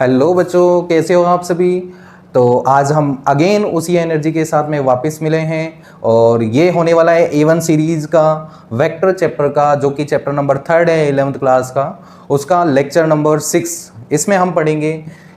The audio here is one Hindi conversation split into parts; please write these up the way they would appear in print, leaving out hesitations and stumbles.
हेलो बच्चों, कैसे हो आप सभी। तो आज हम अगेन उसी एनर्जी के साथ में वापस मिले हैं और ये होने वाला है A1 सीरीज़ का वेक्टर चैप्टर का, जो कि चैप्टर नंबर 3 है 11th क्लास का, उसका लेक्चर नंबर 6। इसमें हम पढ़ेंगे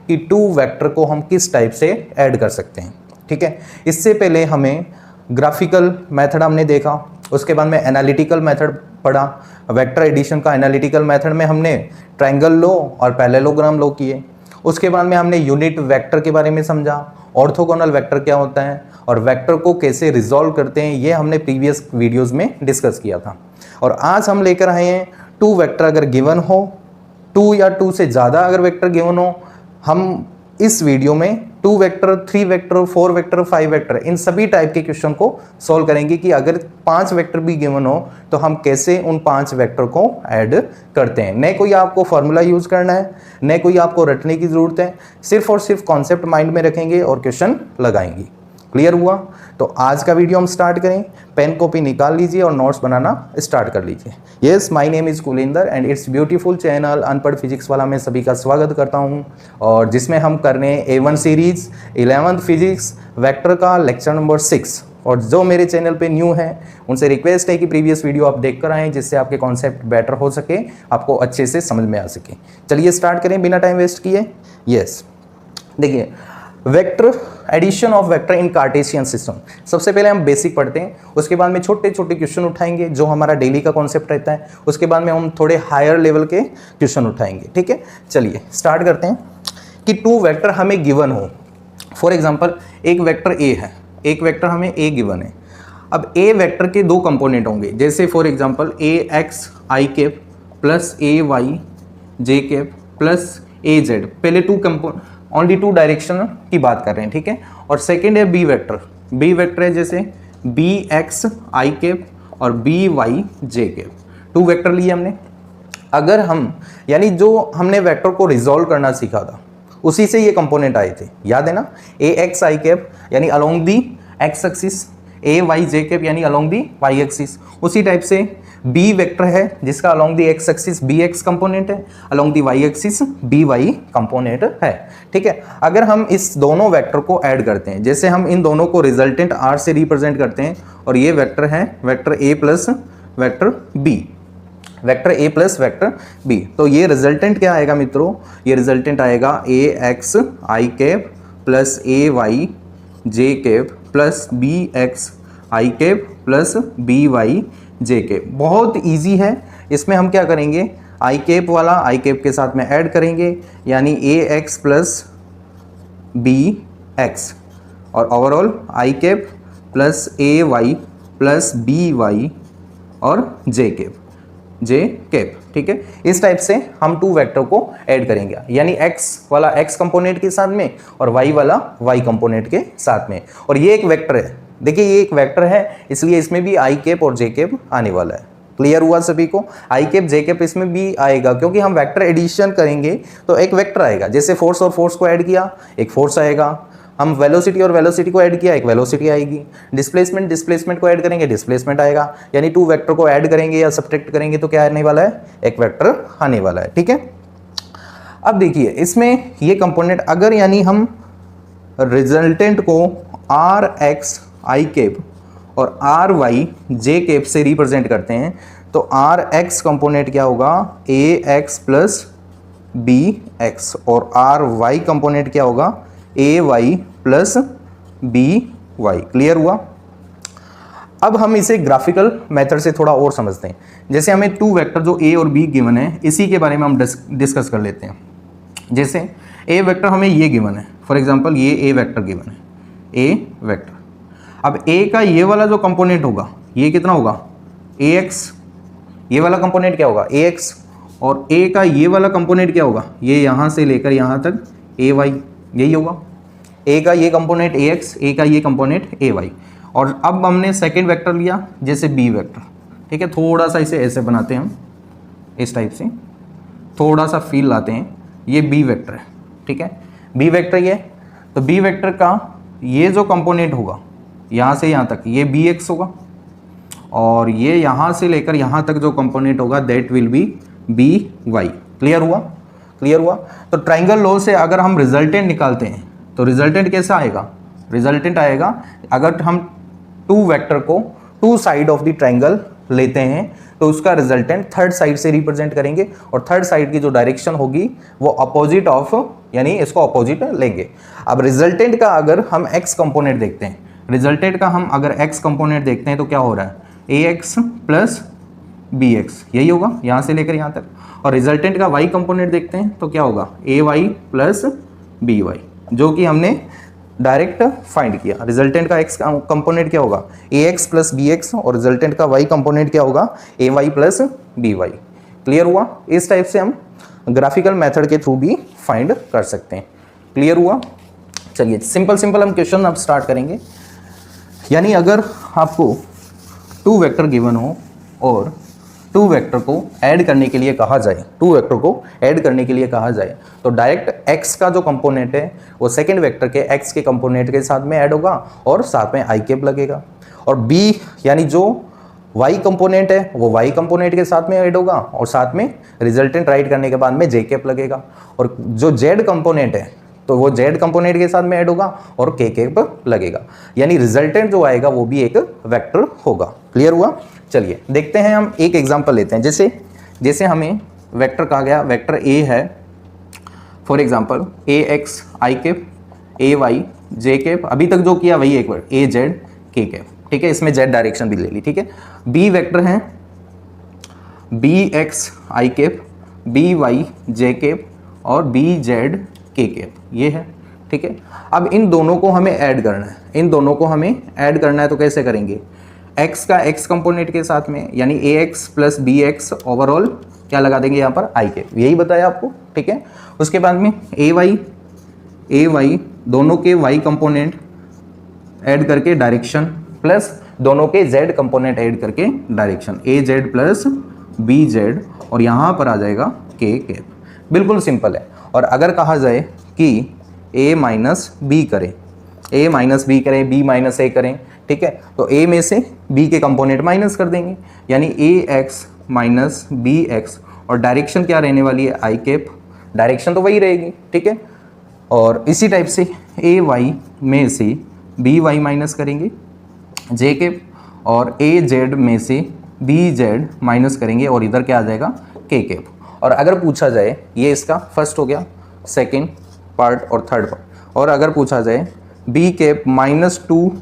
कि टू वेक्टर को हम किस टाइप से ऐड कर सकते हैं। ठीक है, इससे पहले हमें ग्राफिकल मेथड हमने देखा, उसके बाद में एनालिटिकल मेथड पढ़ा। वेक्टर एडिशन का एनालिटिकल मेथड में हमने ट्रायंगल लो और पैरेललोग्राम लो किए। उसके बाद में हमने यूनिट वेक्टर के बारे में समझा, ऑर्थोगोनल वेक्टर क्या होता है और वेक्टर को कैसे रिजॉल्व करते हैं, ये हमने प्रीवियस वीडियोस में डिस्कस किया था। और आज हम लेकर आए हैं टू वेक्टर अगर गिवन हो, टू या टू से ज़्यादा अगर वेक्टर गिवन हो, हम इस वीडियो में 2 वेक्टर, 3 वेक्टर, 4 वेक्टर, 5 वेक्टर, इन सभी टाइप के क्वेश्चन को सॉल्व करेंगे कि अगर 5 वेक्टर भी गिवन हो तो हम कैसे उन 5 वेक्टर को ऐड करते हैं। न कोई आपको फॉर्मूला यूज करना है, न कोई आपको रटने की जरूरत है, सिर्फ और सिर्फ कॉन्सेप्ट माइंड में रखेंगे और क्वेश्चन लगाएंगे। क्लियर हुआ? तो आज का वीडियो हम स्टार्ट करें। पेन कॉपी निकाल लीजिए और नोट्स बनाना स्टार्ट कर लीजिए। Yes, my name is Kulinder and it's beautiful channel अनपढ़ फिजिक्स वाला में सभी का स्वागत करता हूं, और जिसमें हम कर रहे हैं A1 series 11th physics vector का लेक्चर नंबर 6। और जो मेरे चैनल पे न्यू है उनसे रिक्वेस्ट है कि प्रीवियस वीडियो आप देख कर आएँ, जिससे आपके कॉन्सेप्ट बेटर हो सके, आपको अच्छे से समझ में आ सके। चलिए स्टार्ट करें बिना टाइम वेस्ट किए। यस, देखिए vector addition of vector in Cartesian system. सबसे पहले हम बेसिक पढ़ते हैं, उसके बाद में छोटे छोटे क्वेश्चन उठाएंगे जो हमारा डेली का कॉन्सेप्ट रहता है, उसके बाद में हम थोड़े हायर लेवल के क्वेश्चन उठाएंगे। ठीक है, चलिए स्टार्ट करते हैं कि टू वेक्टर हमें गिवन हो। फॉर एग्जांपल एक वेक्टर ए है, एक वेक्टर हमें ए गिवन है। अब ए वेक्टर के दो कंपोनेंट होंगे, जैसे for example A X I cap plus A Y J cap plus A Z. पहले ओनली टू डायरेक्शन की बात कर रहे हैं। ठीक है, और सेकेंड है बी वेक्टर। बी वेक्टर है जैसे बी एक्स आई कैप और B Y J cap. Two vector लिए हमने। अगर हम यानी जो हमने वेक्टर को रिजॉल्व करना सीखा था उसी से ये कंपोनेंट आए थे, याद है ना। ए एक्स आई कैप यानी along the X axis, A Y J cap यानी अलोंग दी वाई एक्सिस। उसी टाइप से बी वेक्टर है जिसका along the X axis B X component है, along the Y axis B Y component है। ठीक है, अगर हम इस दोनों वेक्टर को ऐड करते हैं, जैसे हम इन दोनों को रिजल्टेंट आर से रिप्रेजेंट करते हैं, और ये वेक्टर है vector A plus vector B, vector A plus vector B, तो ये रिजल्टेंट क्या आएगा मित्रों? ये रिजल्टेंट आएगा A X I cap plus A Y J cap plus B X I cap plus B Y J cap. बहुत इजी है। इसमें हम क्या करेंगे, आई कैप वाला आई कैप के साथ में ऐड करेंगे, यानी A X plus B X, और overall I cap plus A Y plus B Y और जे कैप। ठीक है, इस टाइप से हम टू वेक्टर को ऐड करेंगे, यानी x वाला x कंपोनेंट के साथ में और y वाला y कंपोनेंट के साथ में। और ये एक वेक्टर है, देखिए ये एक वेक्टर है, इसलिए इसमें भी आई कैप और जे कैप आने वाला है। क्लियर हुआ सभी को? आई कैप जे कैप इसमें भी आएगा, क्योंकि हम वेक्टर एडिशन करेंगे तो एक वेक्टर आएगा। जैसे फोर्स और फोर्स को ऐड किया, एक फोर्स आएगा। हम वेलोसिटी और वेलोसिटी को ऐड किया, एक वेलोसिटी आएगी। डिस्प्लेसमेंट को ऐड करेंगे, डिस्प्लेसमेंट आएगा। यानी टू वेक्टर को ऐड करेंगे या सब्ट्रैक्ट करेंगे तो क्या आने वाला है? एक वेक्टर आने वाला है। ठीक है, अब देखिए इसमें ये कंपोनेंट अगर यानी हम रिजल्टेंट को आर एक्स आई कैप और आर वाई जे कैप से रिप्रेजेंट करते हैं, तो आर एक्स कंपोनेंट क्या होगा? A X plus B X, और आर वाई कंपोनेंट क्या होगा? A Y plus B Y. Clear हुआ? अब हम इसे ग्राफिकल मेथड से थोड़ा और समझते हैं। जैसे हमें टू वेक्टर जो ए और बी गिवन है, इसी के बारे में हम डिस्कस कर लेते हैं। जैसे ए वेक्टर हमें ये गिवन है, फॉर एग्जांपल ये ए वेक्टर गिवन है, ए वेक्टर। अब ए का ये वाला जो कंपोनेंट होगा ये कितना होगा? A x. ये वाला कंपोनेंट क्या होगा? A x. और ए का ये वाला कंपोनेंट क्या होगा? ये यहाँ से लेकर यहाँ तक ए वाई, यही होगा। ए का ये कंपोनेंट ए एक्स, ए का ये कंपोनेंट ए वाई। और अब हमने सेकेंड वेक्टर लिया जैसे बी वेक्टर। ठीक है, थोड़ा सा इसे ऐसे बनाते हैं हम, इस टाइप से थोड़ा सा फील लाते हैं। ये बी वेक्टर है। ठीक है, बी वेक्टर ये, तो बी वेक्टर का ये जो कंपोनेंट होगा यहाँ से यहाँ तक ये बी एक्स होगा, और ये यहाँ से लेकर यहाँ तक जो कंपोनेंट होगा that will be B Y. Clear हुआ? क्लियर हुआ? तो ट्राइंगल लॉ से अगर हम रिजल्टेंट निकालते हैं तो रिजल्टेंट कैसा आएगा? रिजल्टेंट आएगा अगर हम टू वेक्टर को two side of the triangle लेते हैं तो उसका रिजल्टेंट थर्ड साइड से रिप्रेजेंट करेंगे और थर्ड साइड की जो डायरेक्शन होगी वो अपोजिट ऑफ, यानी इसको अपोजिट लेंगे। अब रिजल्टेंट का अगर हम एक्स कंपोनेंट देखते हैं, रिजल्टेंट का हम अगर एक्स कंपोनेंट देखते हैं तो क्या हो रहा है? ए एक्स प्लस बी एक्स, यही होगा यहाँ से लेकर यहाँ तक। और रिजल्टेंट का वाई कंपोनेंट देखते हैं तो क्या होगा? A Y plus B Y, जो कि हमने डायरेक्ट फाइंड किया। रिजल्टेंट का एक्स कंपोनेंट क्या होगा? A X plus B X, और रिजल्टेंट का वाई कंपोनेंट क्या होगा? A Y plus B Y. Clear हुआ? इस टाइप से हम ग्राफिकल मेथड के थ्रू भी फाइंड कर सकते हैं। क्लियर हुआ? चलिए सिंपल हम क्वेश्चन अब स्टार्ट करेंगे। यानी अगर आपको टू वेक्टर गिवन हो और टू वेक्टर को ऐड करने के लिए कहा जाए, टू वेक्टर को ऐड करने के लिए कहा जाए तो डायरेक्ट x का जो कंपोनेंट है वो सेकंड वेक्टर के x के कंपोनेंट के साथ में ऐड होगा और साथ में आई कैप लगेगा, और b यानी जो y कंपोनेंट है वो y कंपोनेंट के साथ में ऐड होगा और साथ में रिजल्टेंट राइट करने के बाद में j कैप लगेगा, और जो z कंपोनेंट है तो वो z कंपोनेंट के साथ में ऐड होगा और k कैप लगेगा, यानी रिजल्टेंट जो आएगा वो भी एक वेक्टर होगा। क्लियर हुआ? चलिए देखते हैं, हम एक एग्जांपल लेते हैं। जैसे हमें वेक्टर कहा गया, वेक्टर a है for example A X I cap, A Y J cap, अभी तक जो किया वही एक बार ए जेड के कैप, ठीक है, इसमें जेड डायरेक्शन भी ले ली, ठीक है। बी वेक्टर है B X I cap, B Y J cap और बी जेड के कैप, ये है, ठीक है। अब इन दोनों को हमें ऐड करना है, इन दोनों को हमें ऐड करना है तो कैसे करेंगे? x का x कंपोनेंट के साथ में, यानी A X plus B X overall क्या लगा देंगे यहाँ पर? आई कैप, यही बताया आपको, ठीक है। उसके बाद में ए वाई दोनों के y कंपोनेंट ऐड करके डायरेक्शन प्लस दोनों के z कंपोनेंट ऐड करके डायरेक्शन, ए जेड प्लस बी जेड, और यहाँ पर आ जाएगा के कैप। बिल्कुल सिंपल है। और अगर कहा जाए कि a माइनस बी करें, a माइनस बी करें, b माइनस ए करें, ठीक है, तो a में से b के कंपोनेंट माइनस कर देंगे, यानी A x minus B X, और डायरेक्शन क्या रहने वाली है? आई कैप, डायरेक्शन तो वही रहेगी, ठीक है। और इसी टाइप से ए वाई में से बी वाई माइनस करेंगे जे कैप, और ए जेड में से बी जेड माइनस करेंगे, और इधर क्या आ जाएगा? के कैप। और अगर पूछा जाए, ये इसका फर्स्ट हो गया, सेकेंड पार्ट और थर्ड पार्ट, और अगर पूछा जाए B cap minus two,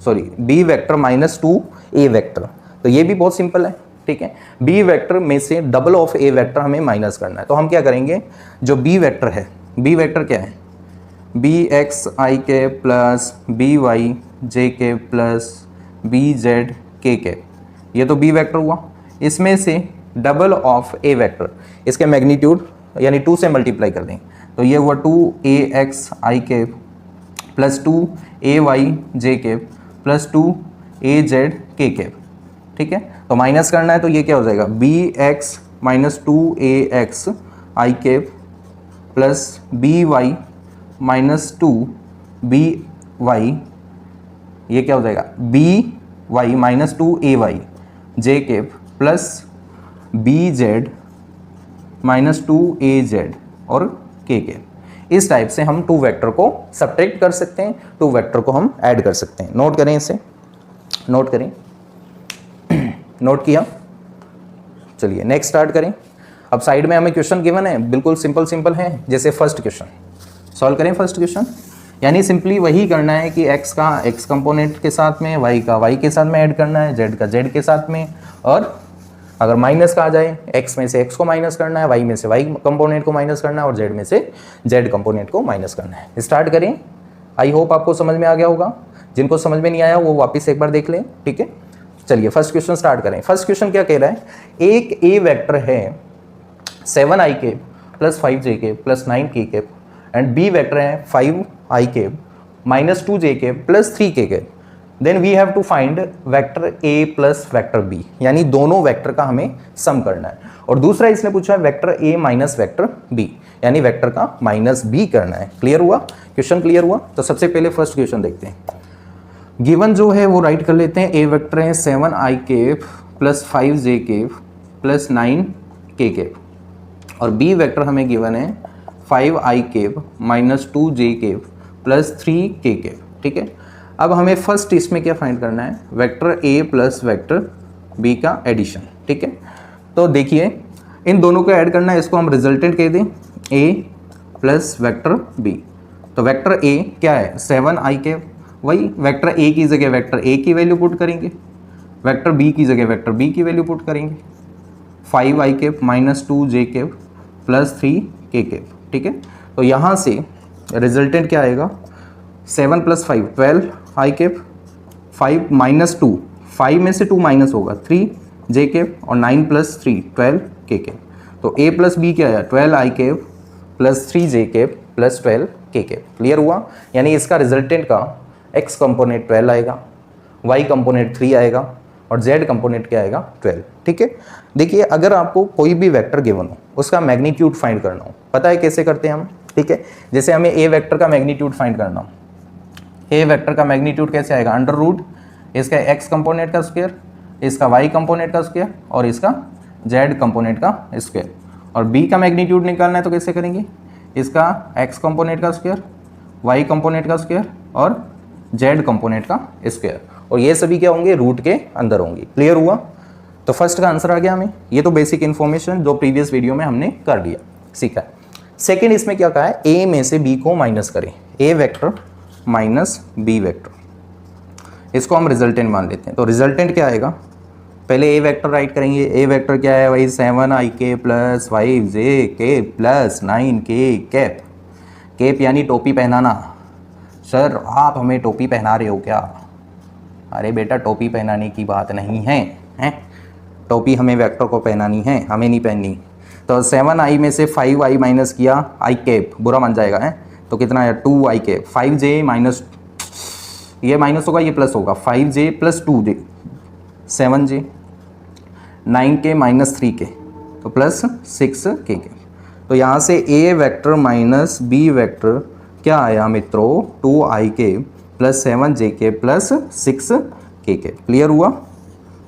sorry B vector minus two A vector, तो ये भी बहुत सिंपल है, ठीक है। बी वेक्टर में से डबल ऑफ ए वेक्टर हमें माइनस करना है, तो हम क्या करेंगे? जो बी वेक्टर है, बी वेक्टर क्या है? बी एक्स आई के प्लस बी वाई जे के प्लस बी जेड के के, ये तो बी वेक्टर हुआ। इसमें से डबल ऑफ ए वेक्टर, इसके मैग्नीट्यूड यानी 2 से मल्टीप्लाई कर दें, तो ये हुआ 2 ए एक्स आई के प्लस 2 ए वाई जे के प्लस 2 ए जेड के कैप, ठीक है। तो माइनस करना है तो ये क्या हो जाएगा? B X minus 2 A X I cap plus B Y minus 2 B Y, ये क्या हो जाएगा? B Y minus 2 A Y J cap plus B Z minus 2 A Z और के कैप। इस टाइप से हम टू वेक्टर को सब्ट्रैक्ट कर सकते हैं, टू वेक्टर को हम ऐड कर सकते हैं। नोट करें, इसे नोट करें, नोट किया। चलिए नेक्स्ट स्टार्ट करें। अब साइड में हमें क्वेश्चन गिवन है, बिल्कुल सिंपल है। जैसे फर्स्ट क्वेश्चन सॉल्व करें। फर्स्ट क्वेश्चन यानी सिंपली वही करना है कि x का x कंपोनेंट के साथ में, y का y के साथ में ऐड करना है, z का z के साथ में, और अगर माइनस का आ जाए x में से x को माइनस करना है, y में से y कंपोनेंट को माइनस करना है, और z में से z कंपोनेंट को माइनस करना है। स्टार्ट करें। आई होप आपको समझ में आ गया होगा। जिनको समझ में नहीं आया वो वापस एक बार देख लें, ठीक है। चलिए फर्स्ट क्वेश्चन स्टार्ट करें। फर्स्ट क्वेश्चन क्या कह रहा है? एक a वेक्टर है 7i के प्लस 5j के प्लस 9k के, एंड b वेक्टर है 5i के माइनस 2j के प्लस 3k के। Then we have to find vector a plus vector b, यानी दोनों वेक्टर का हमें सम करना है। और दूसरा इसने पूछा है vector a minus vector b, यानी वेक्टर का माइनस b करना है। क्लियर हुआ? क्वेश्चन क्लियर हुआ? तो सबसे पहले फर्स्ट क्वेश्चन देखते हैं। गिवन जो है वो राइट कर लेते हैं। a वेक्टर है 7i के प्लस 5j के प्लस 9k के। और बी वेक्टर हमें गिवन है 5i cap minus 2j cap plus 3k cap, ठीक है। अब हमें फर्स्ट इसमें क्या फाइंड करना है, vector a plus vector b का एडिशन, ठीक है। तो देखिए इन दोनों को ऐड करना है, इसको हम रिजल्टेंट कह दें a प्लस वेक्टर b। तो वेक्टर a क्या है 7i केप, वही वेक्टर a की जगह वेक्टर a की वैल्यू पुट करेंगे, वेक्टर b की जगह वेक्टर b की वैल्यू पुट करेंगे, 5i cap minus 2j cap plus 3k cap, ठीक है। तो यहाँ से रिजल्टेंट क्या आएगा 7 प्लस 5 12i केप, 5 माइनस 2 5 में से 2 माइनस होगा 3j केप और 9 प्लस 3 12k केप। तो a प्लस b क्या है 12i cap plus 3j cap plus 12k cap. Clear हुआ, यानी इसका रिजल्टेंट का x कंपोनेंट 12 आएगा, y कंपोनेंट 3 आएगा और z कंपोनेंट क्या आएगा 12, ठीक है। देखिए अगर आपको कोई भी वेक्टर गिवन हो उसका मैग्नीट्यूड फाइंड करना हो, पता है कैसे करते हैं हम, ठीक है। जैसे हमें a वेक्टर का मैग्नीट्यूड फाइंड करना हो, a वेक्टर का मैग्नीट्यूड कैसे आएगा अंडर रूट इसका x कंपोनेंट का स्क्वायर, इसका y कंपोनेंट का स्क्वायर और इसका z कंपोनेंट का स्क्वायर। और b का मैग्नीट्यूड निकालना है तो कैसे करेंगे, इसका x कंपोनेंट का स्क्वायर, y कंपोनेंट का स्क्वायर और z कंपोनेंट का स्क्वायर, और ये सभी क्या होंगे रूट के अंदर होंगे। क्लियर हुआ, तो फर्स्ट का आंसर आ गया हमें। ये तो बेसिक इन्फॉर्मेशन जो प्रीवियस वीडियो में हमने कर दिया, सीखा। सेकंड इसमें क्या कहा है, a में से b को माइनस करें, a vector minus b vector, इसको हम रिजल्टेंट मान लेते हैं। तो रिजल्टेंट क्या आएगा, पहले a वेक्टर राइट करेंगे, a वेक्टर क्या है भाई 7i के प्लस 5j के प्लस 9k कैप, कैप यानी टोपी पहनाना। सर आप हमें टोपी पहना रहे हो क्या, अरे बेटा टोपी पहनाने की बात नहीं है, हैं टोपी हमें वेक्टर को पहनानी है, हमें नहीं पहननी। तो 7i में से 5i माइनस किया i कैप, बुरा मान जाएगा है, तो कितना है 2i कैप, 5j माइनस, ये माइनस होगा ये प्लस होगा, 5j plus 2j 7j, 9k minus 3k तो प्लस 6k। तो यहाँ से a vector minus b vector क्या आया मित्रों 2i के प्लस 7j के प्लस 6k के। क्लियर हुआ,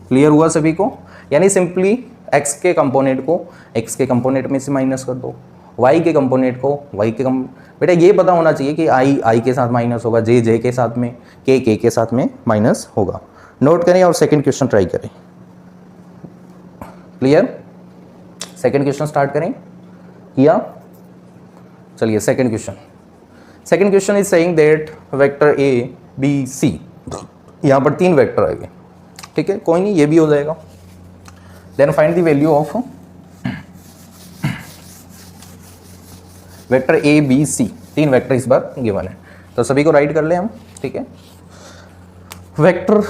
क्लियर हुआ सभी को, यानी सिंपली x के कंपोनेंट को x के कंपोनेंट में से माइनस कर दो, y के कंपोनेंट को y के बेटा ये पता होना चाहिए कि i के साथ माइनस होगा, j के साथ में, k के साथ में माइनस होगा। नोट करें और सेकंड क्वेश्चन ट्राई करें। क्लियर, सेकंड क्वेश्चन स्टार्ट करें, किया, चलिए second question. Second question is saying that vector a b c, यहाँ पर 3 वेक्टर आएंगे, ठीक है, कोई नहीं ये भी हो जाएगा। Then find the value of vector a b c, 3 vector इस बार गिवन है, तो सभी को राइट कर ले हम, ठीक है। वेक्टर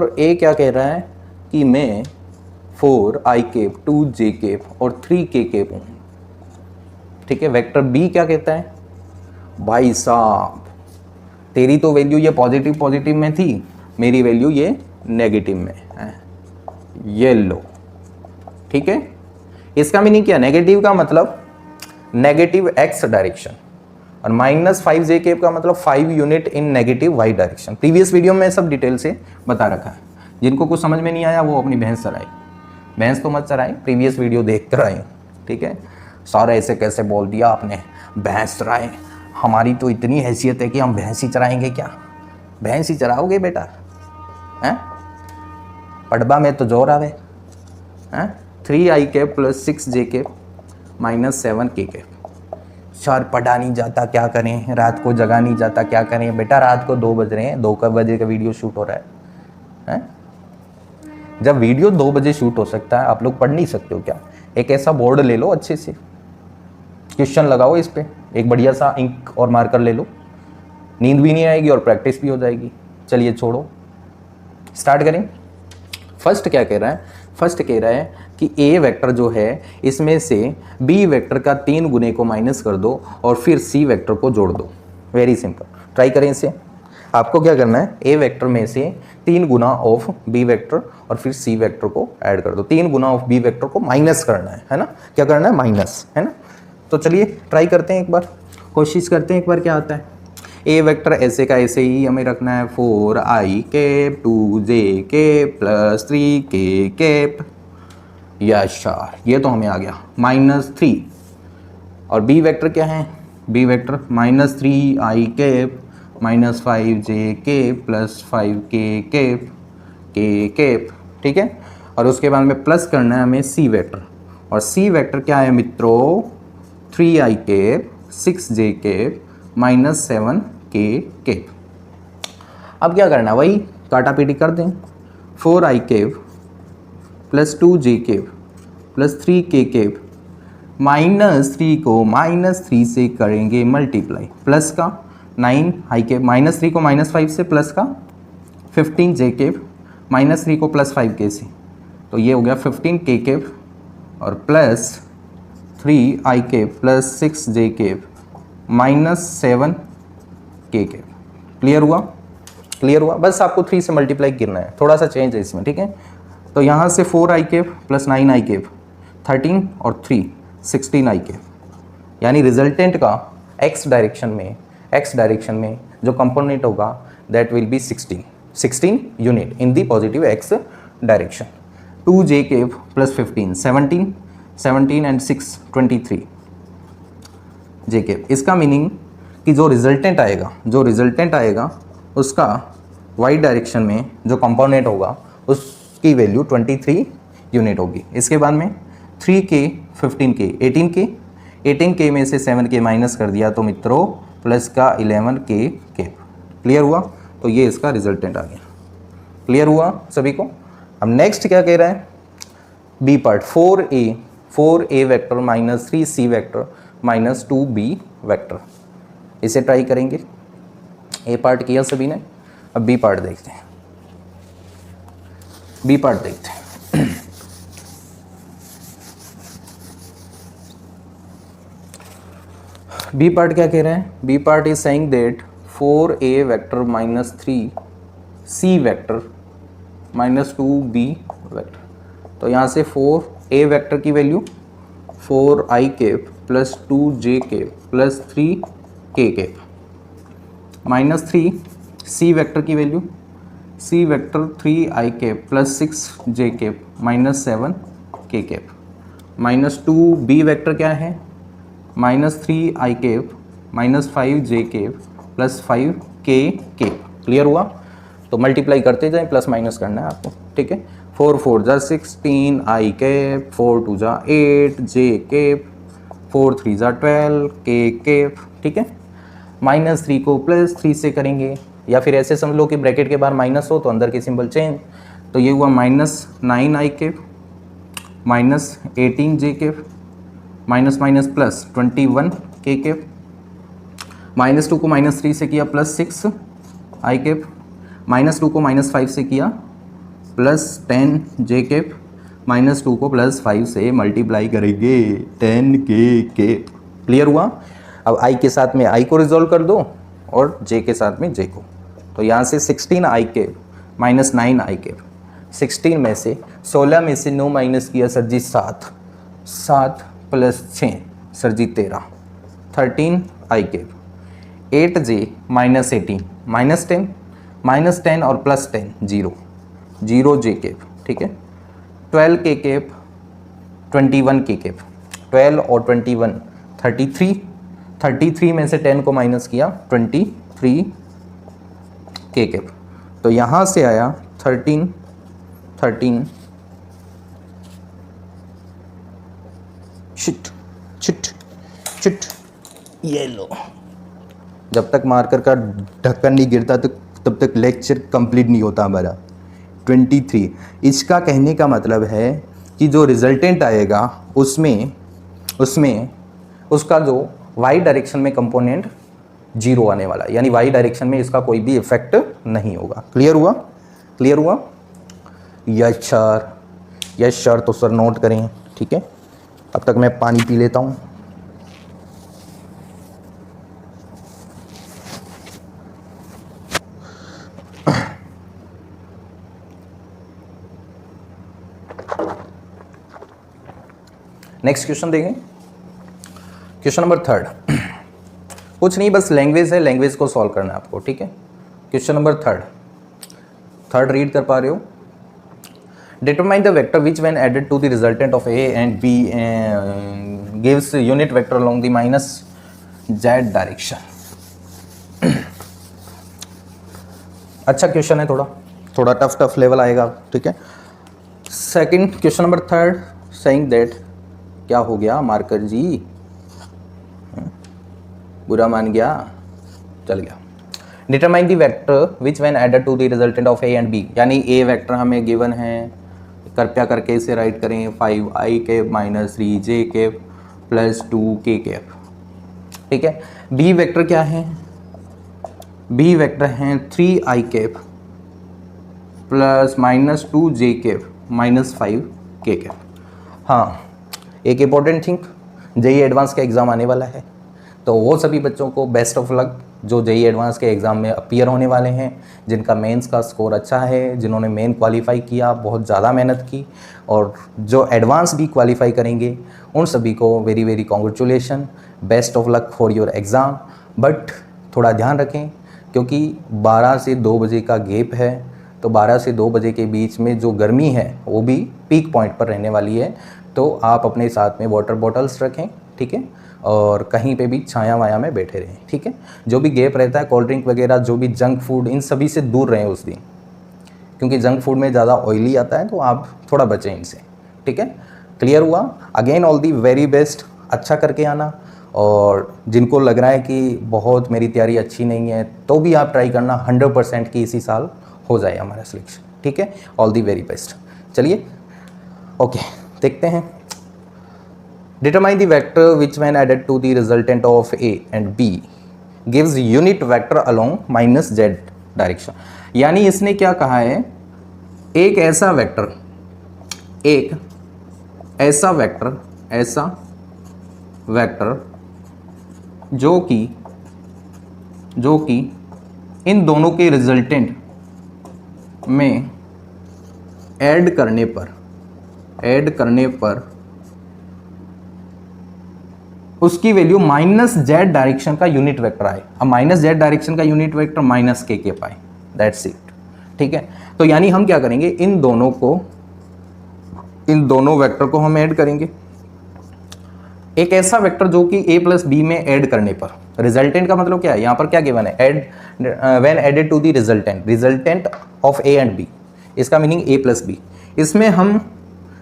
a क्या कह रहा है कि मैं 4i केप 2j केप और 3k केप हूँ, ठीक है। वेक्टर b क्या कहता है, भाई साहब तेरी तो वैल्यू ये पॉजिटिव पॉजिटिव में थी, मेरी वैल्यू ये नेगेटिव में है, ये लो, ठीक है। इसका मीनिंग क्या, नेगेटिव का मतलब नेगेटिव x डायरेक्शन और माइनस 5j केप का मतलब 5 unit in negative y direction. Previous video में सब डिटेल से बता रखा है, जिनको कुछ समझ में नहीं आया वो अपनी भैंस चराए, भैंस तो मत चराए, प्रीवियस वीडियो देख कर आए, ठीक है। सारा ऐसे कैसे बोल दिया आपने, भैंस चराए, हमारी तो इतनी हैसियत है कि हम भैंस ही चराएंगे क्या, भैंस ही चराओगे बेटा, हैं पड़बा में तो जोर आवे, हैं 3i के प्लस 6j के माइनस 7k के। सर पढ़ा नहीं जाता क्या करें, रात को जगा नहीं जाता क्या करें, बेटा रात को 2 बज रहे हैं, 2 बजे का वीडियो शूट हो रहा है, हैं? जब वीडियो 2 बजे शूट हो सकता है आप लोग पढ़ नहीं सकते हो क्या, एक ऐसा बोर्ड ले लो अच्छे से, क्वेश्चन लगाओ इस पे, एक बढ़िया सा इंक और मार्कर ले लो, नींद भी नहीं आएगी और प्रैक्टिस भी हो जाएगी। चलिए छोड़ो, स्टार्ट करें। फर्स्ट क्या कह रहा है, फर्स्ट कह रहा है कि a वेक्टर जो है इसमें से b वेक्टर का 3 गुने को माइनस कर दो और फिर c वेक्टर को जोड़ दो। वेरी सिंपल, ट्राई करें इसे। आपको क्या करना है, a वेक्टर में से 3 गुना ऑफ b वेक्टर और फिर c वेक्टर को ऐड कर दो, 3 गुना ऑफ b वेक्टर को माइनस करना है ना, क्या करना है माइनस, है ना। तो चलिए ट्राई करते हैं एक बार, कोशिश करते हैं एक बार क्या आता है। a वेक्टर ऐसे का ऐसे ही हमें रखना है, 4i cap 2j cap plus 3k cap, यशार, ये तो हमें आ गया -3। और बी वेक्टर क्या है, B vector -3i cap -5j plus 5k cap, ठीक है। और उसके बाद में प्लस करना है हमें सी वेक्टर, और सी वेक्टर क्या है मित्रों, 3i cap 6j cap -7k cap. अब क्या करना है, वही काटा पीटी कर दें, 4i cap plus 2j cap plus 3k cap, -3 को -3 से करेंगे मल्टीप्लाई, प्लस का 9i कैप, -3 को -5 से, प्लस का 15j कैप, -3 को प्लस 5k से, तो ये हो गया 15k कैप, और plus 3i cap plus 6j cap -7k cap. Clear हुआ, क्लियर हुआ। बस आपको 3 से मल्टीप्लाई करना है, थोड़ा सा चेंज है इसमें, ठीक है। तो यहाँ से 4i cap plus 9i cap 13 और 3 16i कैप, यानी रिजल्टेंट का x डायरेक्शन में जो कंपोनेंट होगा that will B 16 unit in the positive x direction. 2j cap plus 15 17 and 6 23 j cap. इसका मीनिंग कि जो रिजल्टेंट आएगा उसका y डायरेक्शन में जो कंपोनेंट होगा उसकी वैल्यू 23 यूनिट होगी। इसके बाद में 3k 15k 18k में से 7k माइनस कर दिया तो मित्रों प्लस का 11k कैप। क्लियर हुआ, तो ये इसका रिजल्टेंट आ गया। क्लियर हुआ सभी को। अब नेक्स्ट क्या कह रहा है, B part 4a vector -3c vector -2b vector, इसे ट्राई करेंगे। ए पार्ट किया सभी ने, अब बी पार्ट देखते हैं। बी पार्ट देखते हैं। बी पार्ट क्या कह रहे हैं, B part is saying that 4a vector -3c vector -2b vector. तो यहाँ से 4a वेक्टर की value 4i cap plus 2j cap plus 3k cap, -3c vector की value c vector 3i cap plus 6j cap -7k cap, -2b vector क्या है, -3i cap -5j cap plus 5k cap. Clear हुआ, तो मल्टीप्लाई करते जाएं, प्लस माइनस करना है आपको, ठीक है। 4 4 जा 16 i कैप, 4 2 जा 8 j कैप, 4 3 जा 12 k कैप, ठीक है। -3 को +3 से करेंगे, या फिर ऐसे समझ लो कि ब्रैकेट के बाहर माइनस हो तो अंदर के सिंबल चेंज, तो ये हुआ -9i cap -18j cap plus 21k cap, -2 को -3 से किया +6i कैप, -2 को -5 से किया +10j कैप, -2 को +5 से मल्टीप्लाई करेंगे 10k कैप। क्लियर हुआ। अब i के साथ में i को रिजॉल्व कर दो और j के साथ में j को, तो यहाँ से 16i कैप -9i कैप, 16 में से 16 में से 9 माइनस किया सर जी 7 प्लस 6 सर जी 13 13i कैप, 8j -18 -10 और +10 0j कैप, ठीक है। 12k कैप 21k कैप, 12 और 21 33 में से 10 को माइनस किया 23k कैप, तो यहाँ से आया 13 चिट ये लो। जब तक मार्कर का ढक्कन नहीं गिरता तो तब तक लेक्चर कंप्लीट नहीं होता हमारा। 23, इसका कहने का मतलब है कि जो रिजल्टेंट आएगा उसमें उसका जो y डायरेक्शन में कंपोनेंट 0 आने वाला है, यानी y डायरेक्शन में इसका कोई भी इफेक्ट नहीं होगा। क्लियर हुआ। यस सर, तो सर नोट करें, ठीक है। अब तक मैं पानी पी लेता हूँ। नेक्स्ट क्वेश्चन देखें, क्वेश्चन नंबर 3। कुछ नहीं, बस लैंग्वेज है, लैंग्वेज को सॉल्व करना है आपको, ठीक है। क्वेश्चन नंबर 3 रीड कर पा रहे हो। Determine the vector which when added to the resultant of A and B gives unit vector along the minus z direction. अच्छा क्वेश्चन है, थोड़ा टफ लेवल आएगा, ठीक है। Second question number third saying that, क्या हो गया मार्कर जी, बुरा मान गया, चल गया। Determine the vector which when added to the resultant of A and B, यानी ए वेक्टर हमें गिवन है, कृपया करके इसे राइट करें 5i cap minus 3j cap plus 2k cap, ठीक है। बी वेक्टर क्या है, बी वेक्टर हैं 3i cap plus minus 2j cap minus 5k cap. हाँ, एक इम्पॉर्टेंट थिंग, जेई एडवांस का एग्ज़ाम आने वाला है, तो वो सभी बच्चों को बेस्ट ऑफ लक जो जेई एडवांस के एग्ज़ाम में अपीयर होने वाले हैं, जिनका मेंस का स्कोर अच्छा है, जिन्होंने मेन क्वालिफाई किया, बहुत ज़्यादा मेहनत की, और जो एडवांस भी क्वालिफाई करेंगे, उन सभी को very very congratulation, best of luck for your exam. But थोड़ा ध्यान रखें, क्योंकि 12 से 2 बजे का गैप है, तो 12 से 2 बजे के बीच में जो गर्मी है वो भी पीक पॉइंट पर रहने वाली है, तो आप अपने साथ में वाटर बॉटल्स रखें, ठीक है, और कहीं पे भी छाया वाया में बैठे रहें, ठीक है। जो भी गैप रहता है, कोल्ड ड्रिंक वगैरह, जो भी जंक फूड, इन सभी से दूर रहें उस दिन, क्योंकि जंक फूड में ज़्यादा ऑयली आता है, तो आप थोड़ा बचें इनसे, ठीक है। क्लियर हुआ? Again all the very best, अच्छा करके आना, और जिनको लग रहा है कि बहुत मेरी तैयारी अच्छी नहीं है, तो भी आप ट्राई करना 100% कि इसी साल हो जाए हमारा सिलेक्शन, ठीक है। All the very best. चलिए ओके, देखते हैं। Determine the vector which when added to the resultant of A and B gives unit vector along minus z direction. यानी इसने क्या कहा है, एक ऐसा वेक्टर, एक ऐसा वेक्टर जो कि इन दोनों के रिजल्टेंट में ऐड करने पर उसकी वैल्यू माइनस z डायरेक्शन का यूनिट वेक्टर आए। अब माइनस z डायरेक्शन का यूनिट वेक्टर माइनस k पाए, दैट्स इट, ठीक है। तो यानी हम क्या करेंगे, इन दोनों वेक्टर को हम ऐड करेंगे। एक ऐसा वेक्टर जो कि a प्लस बी में ऐड करने पर, रिजल्टेंट का मतलब क्या है, यहाँ पर क्या गिवन है, add when added to the resultant of a and b, इसका मीनिंग a प्लस बी। इसमें हम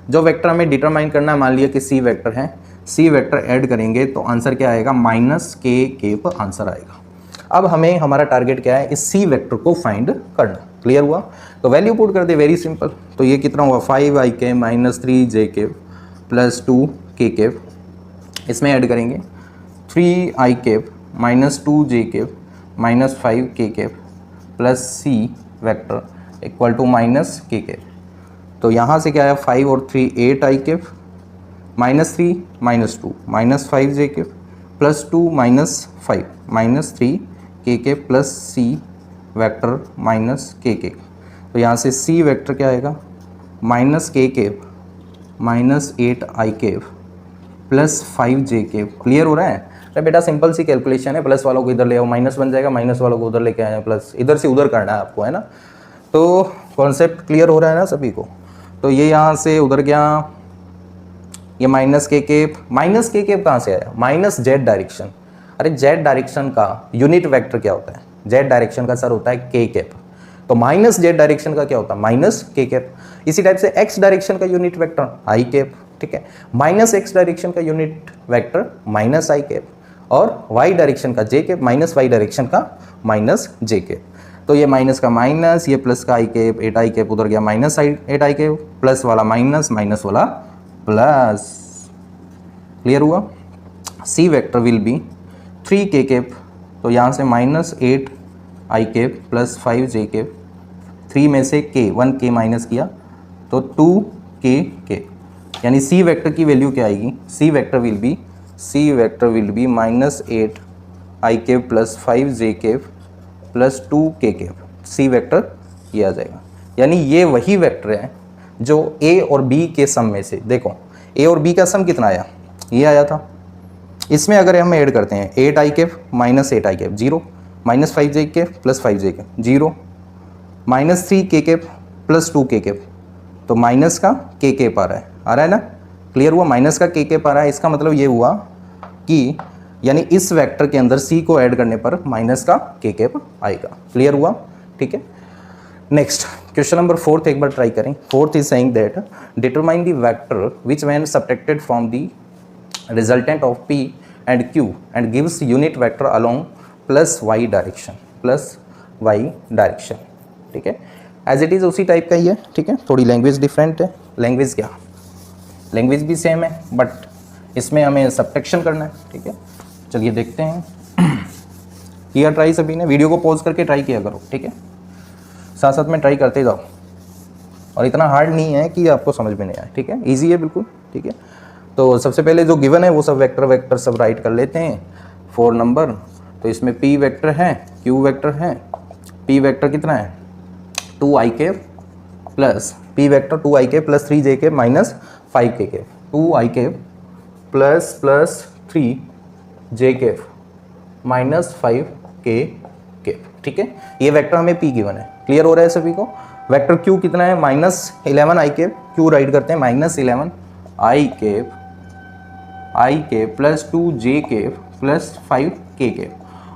जो वेक्टर हमें डिटरमाइन करना है, मान लिया कि c वेक्टर है, c वेक्टर ऐड करेंगे तो आंसर क्या आएगा, माइनस k पर आंसर आएगा। अब हमें हमारा टारगेट क्या है, इस c वेक्टर को फाइंड करना। क्लियर हुआ? तो वैल्यू पुट कर दे, वेरी सिंपल। तो ये कितना हुआ, 5i के माइनस 3j के प्लस 2k के, इसमें ऐड करेंगे 3i cap minus 2j cap minus 5k cap plus c vector equal to minus k cap. तो यहाँ से क्या आया, 5 और 3 8i cap minus 3 minus 2 minus 5j cap plus 2 minus 5 minus 3k cap plus c vector minus k cap. तो यहाँ से c वेक्टर क्या आएगा, minus k cap minus 8i cap plus 5j cap. Clear हो रहा है? अरे बेटा सिंपल सी कैलकुलेशन है, प्लस वालों को इधर ले आओ, माइनस बन जाएगा, माइनस वालों को उधर लेके आए, प्लस इधर से उधर करना है आपको, है ना। तो कॉन्सेप्ट क्लियर हो रहा है ना सभी को? तो ये यहाँ से उधर गया, ये माइनस k कैप कहाँ से आया, माइनस z डायरेक्शन। अरे z डायरेक्शन का यूनिट वेक्टर क्या होता है, z डायरेक्शन का सर होता है k कैप, तो माइनस z डायरेक्शन का क्या होता है, माइनस k कैप। इसी टाइप से x डायरेक्शन का यूनिट वेक्टर i कैप, ठीक है, माइनस x डायरेक्शन का unit vector minus i cap, और y डायरेक्शन का j cap, minus y direction का माइनस j कैप। तो ये माइनस का माइनस, ये प्लस का i कैप, 8i कैप उधर गया माइनस 8i कैप, प्लस वाला माइनस, माइनस वाला प्लस। क्लियर हुआ? c vector will be 3k cap, तो यहाँ से minus 8i cap plus 5j cap, 3 में से k 1k माइनस किया तो 2k कैप, यानी c वेक्टर की वैल्यू क्या आएगी, c vector will be minus 8i cap plus 5j cap plus 2k cap. c vector ये आ जाएगा। यानी ये वही वेक्टर है जो a और b के सम में से, देखो a और b का सम कितना आया, ये आया था। इसमें अगर हम ऐड करते हैं 8i cap minus 8i cap 0, minus 5j cap plus 5j cap 0, minus 3k cap plus 2k cap तो माइनस का के केप आ रहा है ना, क्लियर हुआ, माइनस का के केप आ रहा है। इसका मतलब ये हुआ कि यानी इस वेक्टर के अंदर सी को ऐड करने पर माइनस का के केप आएगा, क्लियर हुआ, ठीक है। नेक्स्ट क्वेश्चन नंबर 4 एक बार ट्राई करें। 4 is saying that determine the vector which when subtracted from the resultant of P and Q and gives unit vector along plus Y direction, plus Y direction, ठीक है। एज इट इज़ उसी टाइप का ही है, ठीक है, थोड़ी लैंग्वेज डिफरेंट है। लैंग्वेज क्या, लैंग्वेज भी सेम है बट इसमें हमें सब्ट्रैक्शन करना है, ठीक है। चलिए देखते हैं। किया ट्राई सभी ने, वीडियो को पॉज करके ट्राई किया करो, ठीक है, साथ साथ में ट्राई करते जाओ, और इतना हार्ड नहीं है कि आपको समझ में नहीं आए, ठीक है, इजी है बिल्कुल, ठीक है। तो सबसे पहले जो गिवन है वो सब वेक्टर सब राइट कर लेते हैं। 4 नंबर, तो इसमें पी वेक्टर है, क्यू वेक्टर है। पी वेक्टर कितना है 2ik plus P vector 2ik plus 3jk minus 5kk, 2ik plus 3jk minus 5kk, ठीक है। ये वेक्टर हमें पी गिवन है, क्लियर हो रहा है सभी को। वेक्टर क्यू कितना है माइनस 11ik, क्यू राइट करते हैं minus 11ik plus 2jk plus 5kk।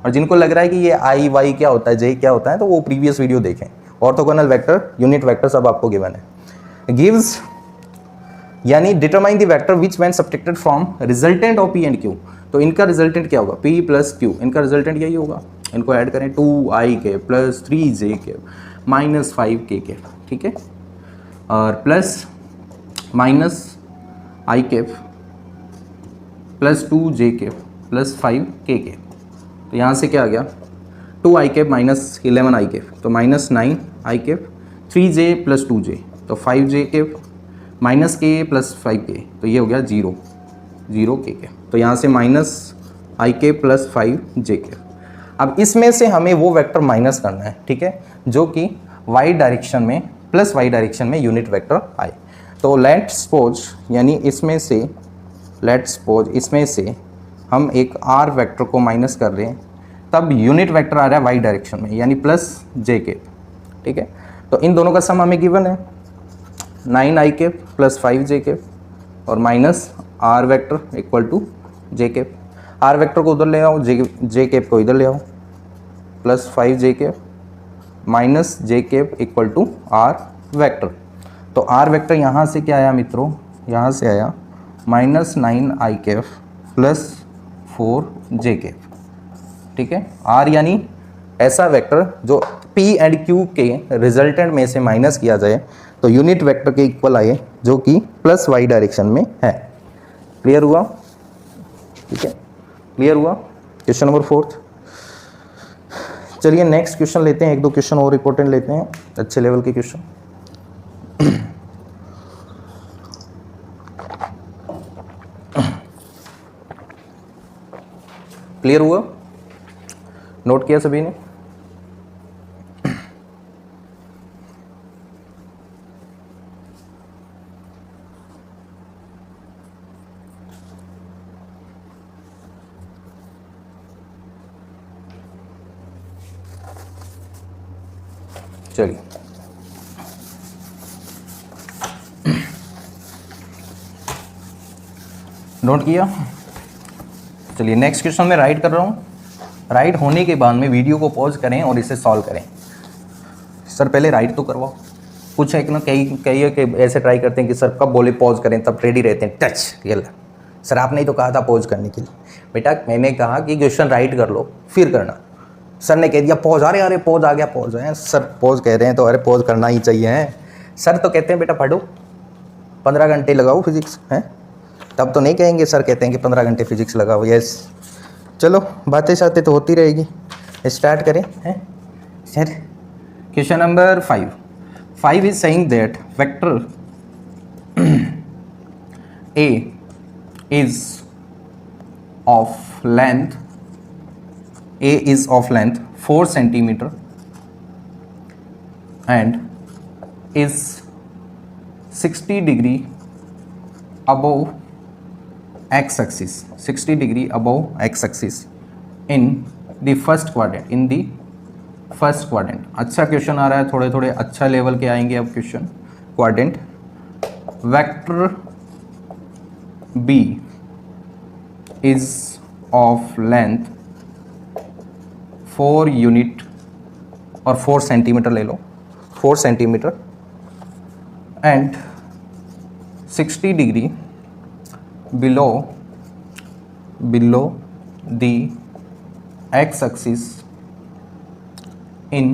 और जिनको लग रहा है कि ये आई वाई क्या होता है, जे क्या होता है, तो वो प्रीवियस वीडियो देखें। ऑर्थोगोनल वेक्टर, यूनिट वेक्टर सब आपको गिवन है। गिव्स यानी determine the vector which when subtracted from resultant of P and Q. तो इनका रिजल्टेंट क्या होगा, पी प्लस क्यू, इनका रिजल्टेंट यही होगा। इनको ऐड करें 2ik plus 3jk minus 5kk, ठीक है, और plus minus ik plus 2jk plus 5kk। तो यहाँ से क्या आ गया 2ik माइनस 11ik, तो minus 9ik, 3j plus 2j तो 5jk minus k plus 5k, तो ये हो गया 0kk। तो यहाँ से माइनस ik प्लस 5jk। अब इसमें से हमें वो वेक्टर माइनस करना है, ठीक है, जो कि y डायरेक्शन में प्लस y डायरेक्शन में यूनिट वेक्टर आए। तो लेट्स सपोज यानी इसमें से हम एक r वेक्टर को माइनस कर रहे हैं, तब यूनिट वेक्टर आ रहा है y डायरेक्शन में यानी प्लस jk, ठीक है। तो इन दोनों का सम हमें गिवन है 9ik प्लस 5jk और minus r vector equal to jk। r vector को उधर ले आओ, jk को इधर ले आओ, plus 5jk minus jk equal to r vector. तो r वेक्टर यहाँ से क्या आया मित्रों, यहाँ से आया माइनस 9ik प्लस 4jk, ठीक है। r यानी ऐसा वेक्टर जो p एंड q के रिजल्टेंट में से माइनस किया जाए तो यूनिट वेक्टर के इक्वल आए, जो कि प्लस y डायरेक्शन में है। क्लियर हुआ, ठीक है, क्लियर हुआ। Question number 4। चलिए नेक्स्ट क्वेश्चन लेते हैं, एक दो क्वेश्चन और इंपॉर्टेंट लेते हैं, अच्छे लेवल के क्वेश्चन। क्लियर हुआ, नोट किया सभी ने। चलिए नोट किया। चलिए नेक्स्ट क्वेश्चन में राइट कर रहा हूँ। राइट होने के बाद में वीडियो को पॉज करें और इसे सॉल्व करें। सर पहले राइट तो करवाओ। कुछ एक ना कई ऐसे ट्राई करते हैं कि सर कब बोले पॉज करें तब रेडी रहते हैं, टच ये सर आपने ही तो कहा था पॉज करने के लिए। बेटा मैंने कहा कि क्वेश्चन राइट कर लो फिर करना। सर ने कह दिया पॉज, अरे पॉज आ गया, पॉज है सर, पॉज कह रहे हैं तो अरे पॉज करना ही चाहिए है। सर तो कहते हैं बेटा पढ़ो 15 घंटे लगाओ फिजिक्स, हैं तब तो नहीं कहेंगे सर कहते हैं कि 15 घंटे फिजिक्स लगाओ। यस चलो बातें शातें तो होती रहेगी, स्टार्ट करें हैं sir. Question number 5 is saying that vector A is of length $4 centimeter and is 60 degree above x-axis, 60 degree above x-axis in the first quadrant। अच्छा क्वेश्चन आ रहा है, थोड़े थोड़े अच्छा लेवल के आएंगे अब question. Quadrant vector B is of length 4 unit और 4 सेंटीमीटर ले लो, 4 centimetre and 60 degree below the X axis in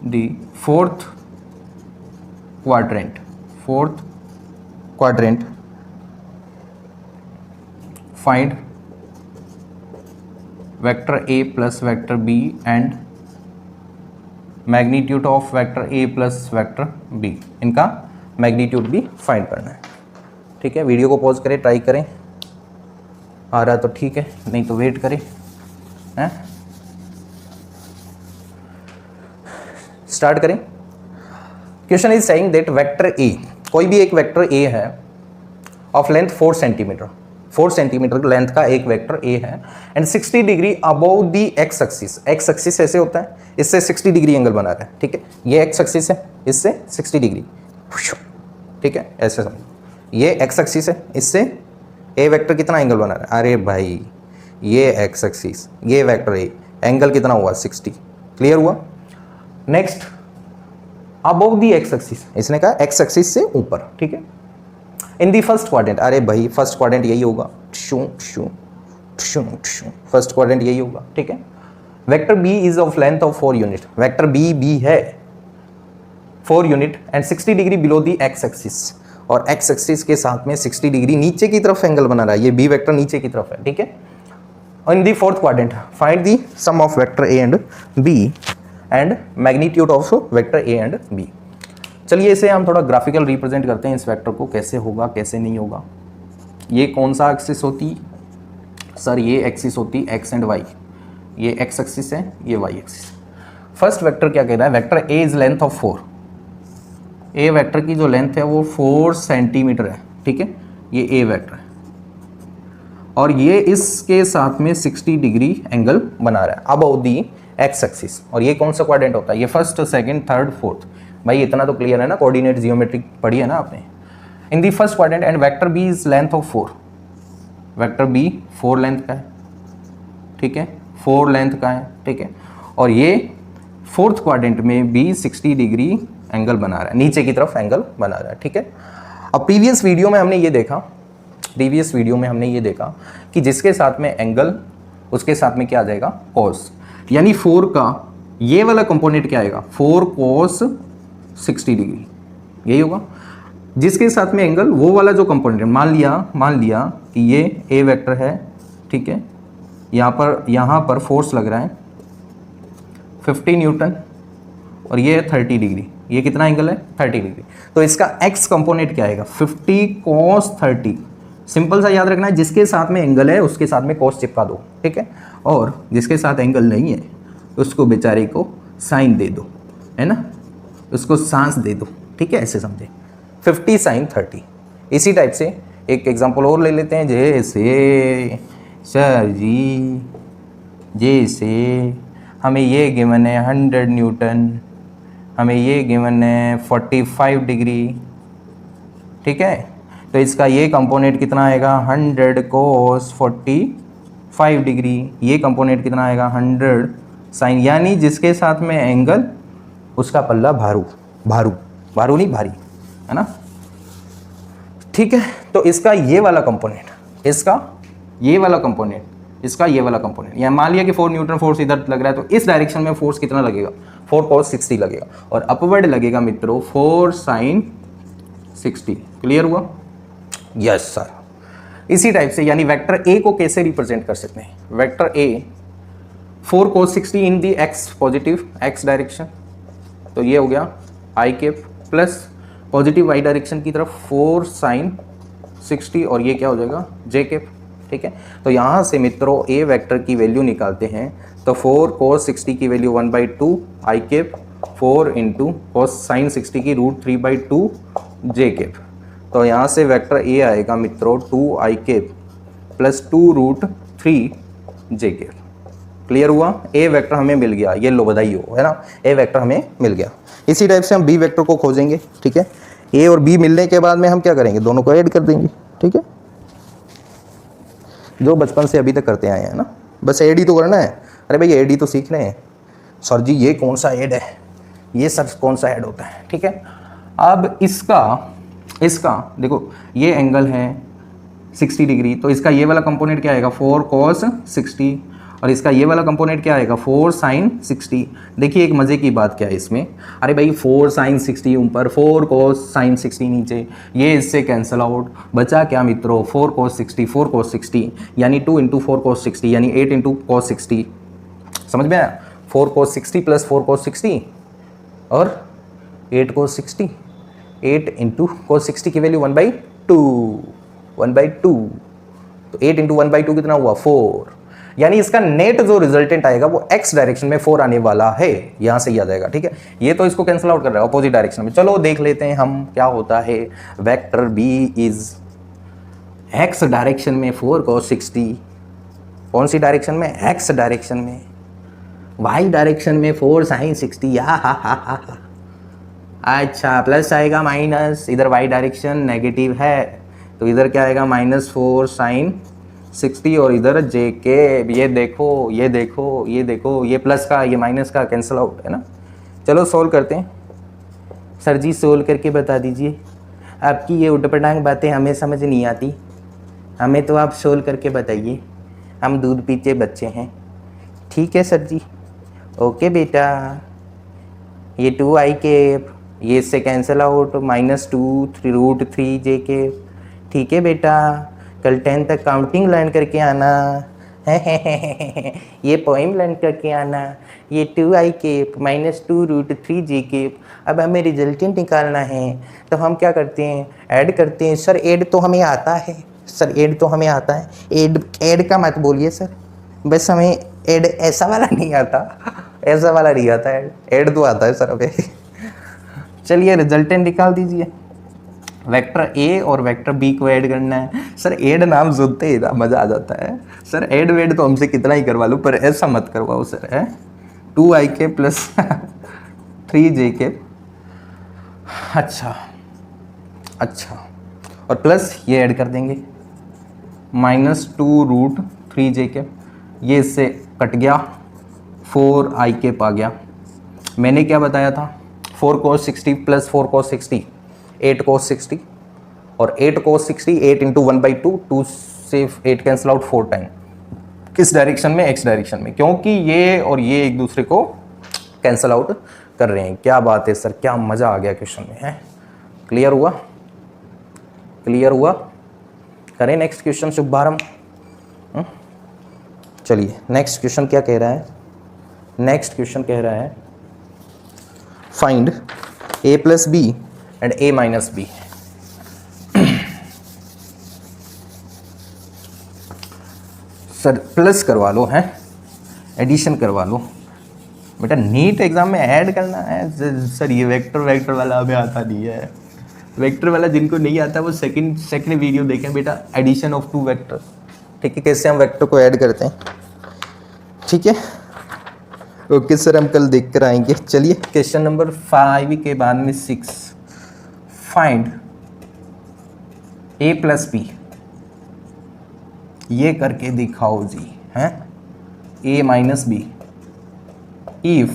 the fourth quadrant find vector a plus vector b and magnitude of vector a plus vector b, इनका मैग्नीट्यूड भी फाइंड करना है। ठीक है, वीडियो को पॉज करें, ट्राई करें, आ रहा तो ठीक है, नहीं तो वेट करें। हैं, स्टार्ट करें। Question is saying that vector A, कोई भी एक वेक्टर ए है of length 4 centimetre, 4 centimetre length का एक वेक्टर ए है and 60 degree above the X axis. X axis ऐसे होता है, इससे 60 डिग्री एंगल बना रहा है। ठीक है, ये एक्स एक्सिस है, इससे 60 डिग्री। ठीक है, ऐसे समझो, ये एक्स एक्सिस है, इससे ए वेक्टर कितना एंगल बना रहा है। अरे भाई, ये एक्स एक्सिस, ये वेक्टर ए, एंगल कितना हुआ 60। क्लियर हुआ। Next, above the X axis, इसने कहा एक्स एक्सिस से ऊपर। ठीक है, इन दी फर्स्ट क्वाड्रेंट, अरे भाई फर्स्ट क्वाड्रेंट यही होगा, फर्स्ट क्वाड्रेंट यही होगा। ठीक है, vector B is of length of 4 unit, vector B है 4 unit and 60 degree below the X axis, और एक्स एक्सिस के साथ में 60 डिग्री नीचे की तरफ एंगल बना रहा है। ये बी वेक्टर नीचे की तरफ है। ठीक है, in the fourth quadrant find the sum of vector A and B and magnitude of vector A and B. चलिए इसे हम थोड़ा ग्राफिकल रिप्रेजेंट करते हैं, इस वेक्टर को कैसे होगा कैसे नहीं होगा। ये कौन सा एक्सिस होती सर, ये एक्सिस होती एक्स एंड वाई, ये एक्स एक्सिस है, ये वाई एक्सिस। फर्स्ट वेक्टर क्या कह रहा है, vector A is length of 4, A vector की जो लेंथ है वो 4 सेंटीमीटर है। ठीक है, ये ए वेक्टर है और ये इसके साथ में 60 डिग्री एंगल बना रहा है अबव दी एक्स एक्सिस। और ये कौन सा क्वाड्रेंट होता है, ये फर्स्ट, सेकंड, थर्ड, फोर्थ। भाई इतना तो क्लियर है ना, कोऑर्डिनेट जियोमेट्री पढ़ी है ना आपने। In the first quadrant and vector B is length of 4, vector B 4 length का है। ठीक है, 4 लेंथ का है। ठीक है, और ये फोर्थ क्वाड्रेंट में भी 60 डिग्री एंगल बना रहा है, नीचे की तरफ एंगल बना रहा है। ठीक है, अब प्रीवियस वीडियो में हमने ये देखा कि जिसके साथ में एंगल, उसके साथ में क्या आ जाएगा, कॉस, यानी 4 का ये वाला कंपोनेंट क्या आएगा, 4 cos 60 डिग्री, यही होगा। जिसके साथ में एंगल, वो वाला जो कंपोनेंट है, मान लिया कि ये ए वेक्टर है। ठीक है, यहाँ पर फोर्स लग रहा है 50 न्यूटन और ये 30 डिग्री, ये कितना एंगल है 30 डिग्री। तो इसका एक्स कंपोनेंट क्या आएगा, 50 cos 30। सिंपल सा याद रखना है, जिसके साथ में एंगल है उसके साथ में कॉस चिपका दो। ठीक है, और जिसके साथ एंगल नहीं है उसको बेचारे को साइन दे दो, है ना, उसको सांस दे दो। ठीक है, ऐसे समझे, 50 sin 30। इसी टाइप से एक एग्जांपल और ले लेते हैं, जैसे सर जी, जैसे हमें ये गिवन है 100 न्यूटन, हमें ये गिवन है 45 डिग्री। ठीक है, तो इसका ये कंपोनेंट कितना आएगा, 100 cos 45 डिग्री, ये कंपोनेंट कितना आएगा 100 sin, यानी जिसके साथ में एंगल उसका पल्ला भारू नहीं भारी, है ना। ठीक है, तो इसका ये वाला कंपोनेंट, इसका ये वाला कंपोनेंट, या मान लिया कि 4 न्यूटन फोर्स इधर लग रहा है, तो इस डायरेक्शन में फोर्स कितना लगेगा, 4 cos 60 लगेगा, और अपवर्ड लगेगा मित्रों 4 sin 60। क्लियर हुआ। Yes sir. इसी टाइप से यानी वेक्टर ए को कैसे रिप्रेजेंट कर सकते हैं, vector A 4 cos 60 in the X, positive X direction, तो ये हो गया I cap, plus positive Y direction की तरफ 4 sin 60, और ये क्या हो जाएगा जे कैप। ठीक है, तो यहाँ से मित्रों ए वेक्टर की वैल्यू निकालते हैं, तो 4 cos 60 की वैल्यू 1/2 आई कैप, 4 इंटू cos sin 60 की √3/2 जे कैप। तो यहाँ से वेक्टर ए आएगा मित्रों 2 आई कैप प्लस 2√3 जे कैप। क्लियर हुआ, ए वेक्टर हमें मिल गया, ये लो बधाई हो, है ना, ए वेक्टर हमें मिल गया। इसी टाइप से हम बी वेक्टर को खोजेंगे। ठीक है, ए और बी मिलने के बाद में हम क्या करेंगे, दोनों को ऐड कर देंगे, ठीक है, जो बचपन से अभी तक करते आए हैं ना, बस ऐड ही तो करना है। अरे भाई ऐड ही तो सीख रहे हैं। सर जी ये कौन सा ऐड है, ये सर कौन सा ऐड होता है, ठीक है। अब इसका देखो ये एंगल है 60 डिग्री, तो इसका ये वाला कंपोनेंट क्या आएगा 4 cos 60, और इसका ये वाला कंपोनेंट क्या आएगा 4 sin 60। देखिए एक मज़े की बात क्या है इसमें, अरे भाई 4 sin 60 ऊपर, 4 cos sin 60 नीचे, ये इससे कैंसिल आउट, बचा क्या मित्रों 4 cos 60 यानी 2 × 4 cos 60 यानी 8 × cos 60। समझ में आया, 4 cos 60 प्लस 4 cos 60 और 8 cos 60, 8 × cos 60 की वैल्यू 1/2, 1/2, तो 8 × 1/2 कितना हुआ 4, यानी इसका नेट जो रिजल्टेंट आएगा वो एक्स डायरेक्शन में 4 आने वाला है, यहां से याद आएगा, ठीक है। ये तो इसको कैंसिल आउट कर रहा है अपोजिट डायरेक्शन में। चलो देख लेते हैं हम क्या होता है। Vector B is X direction में 4 cos 60, कौन सी डायरेक्शन में, एक्स डायरेक्शन में, वाई डायरेक्शन में 4 sin 60, हा। अच्छा प्लस आएगा माइनस, इधर वाई डायरेक्शन नेगेटिव है तो इधर क्या आएगा -4 sin 60, और इधर जे के, ये देखो ये प्लस का ये माइनस का कैंसिल आउट है ना। चलो सोल्व करते हैं। सर जी सोल्व करके बता दीजिए, आपकी ये उटपटांग बातें हमें समझ नहीं आती, हमें तो आप सोल्व करके बताइए, हम दूध पीते बच्चे हैं। ठीक है सर जी, ओके बेटा। ये 2i, ये इससे कैंसिल आउट, -2 √3 j, ठीक है बेटा। कल 10 तक काउंटिंग लर्न करके आना ये पोइम लर्न करके आना। ये 2i -2 √3 j। अब हमें रिजल्टेंट निकालना है तो हम क्या करते हैं, ऐड करते हैं। सर ऐड तो हमें आता है, सर ऐड तो हमें आता है, ऐड का मत बोलिए सर, बस हमें ऐड ऐसा वाला नहीं आता, ऐसा वाला नहीं आता, ऐड तो आता है सर हमें। चलिए रिजल्टेंट निकाल दीजिए। वेक्टर ए और वेक्टर बी को ऐड करना है। सर ऐड नाम सुनते ही ना मज़ा आ जाता है। सर ऐड वेड तो हमसे कितना ही करवा लो, पर ऐसा मत करवाओ सर, है 2i प्लस 3j। अच्छा और प्लस ये ऐड कर देंगे -2 √3j, ये इससे कट गया, 4i आ गया। मैंने क्या बताया था, 4 cos 60 प्लस 4 cos 60 8 cos 60, और 8 cos 60 8 × 1/2, 2 से 8 कैंसिल आउट 4 टाइम, किस डायरेक्शन में, एक्स डायरेक्शन में, क्योंकि ये और ये एक दूसरे को कैंसिल आउट कर रहे हैं। क्या बात है सर, क्या मज़ा आ गया क्वेश्चन में, है क्लियर हुआ, क्लियर हुआ। करें नेक्स्ट क्वेश्चन शुभारंभ। चलिए नेक्स्ट क्वेश्चन क्या कह रहा है, नेक्स्ट क्वेश्चन कह रहा है find a + b and a - b। Sir plus करवा लो, है एडिशन करवा लो बेटा, नीट एग्जाम में ऐड करना है। सर ये वेक्टर वाला हमें आता नहीं है, वेक्टर वाला जिनको नहीं आता वो सेकंड वीडियो देखें बेटा, एडिशन ऑफ 2 वेक्टर, ठीक है, कैसे हम वेक्टर को ऐड करते हैं, ठीक है। ओके सर, हम कल देख कर आएंगे। चलिए क्वेश्चन नंबर 5 के बाद में 6, फाइंड a + b, ये करके दिखाओ जी, हैं a - b if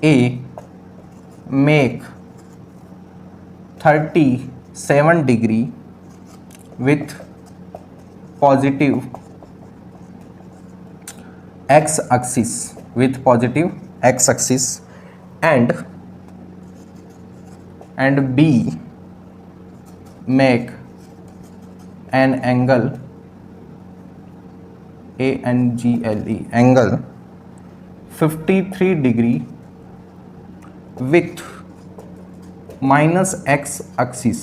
a make 37 degree with positive x-axis, with positive x-axis, and b make an angle ANGLE angle 53 degree with -x-axis,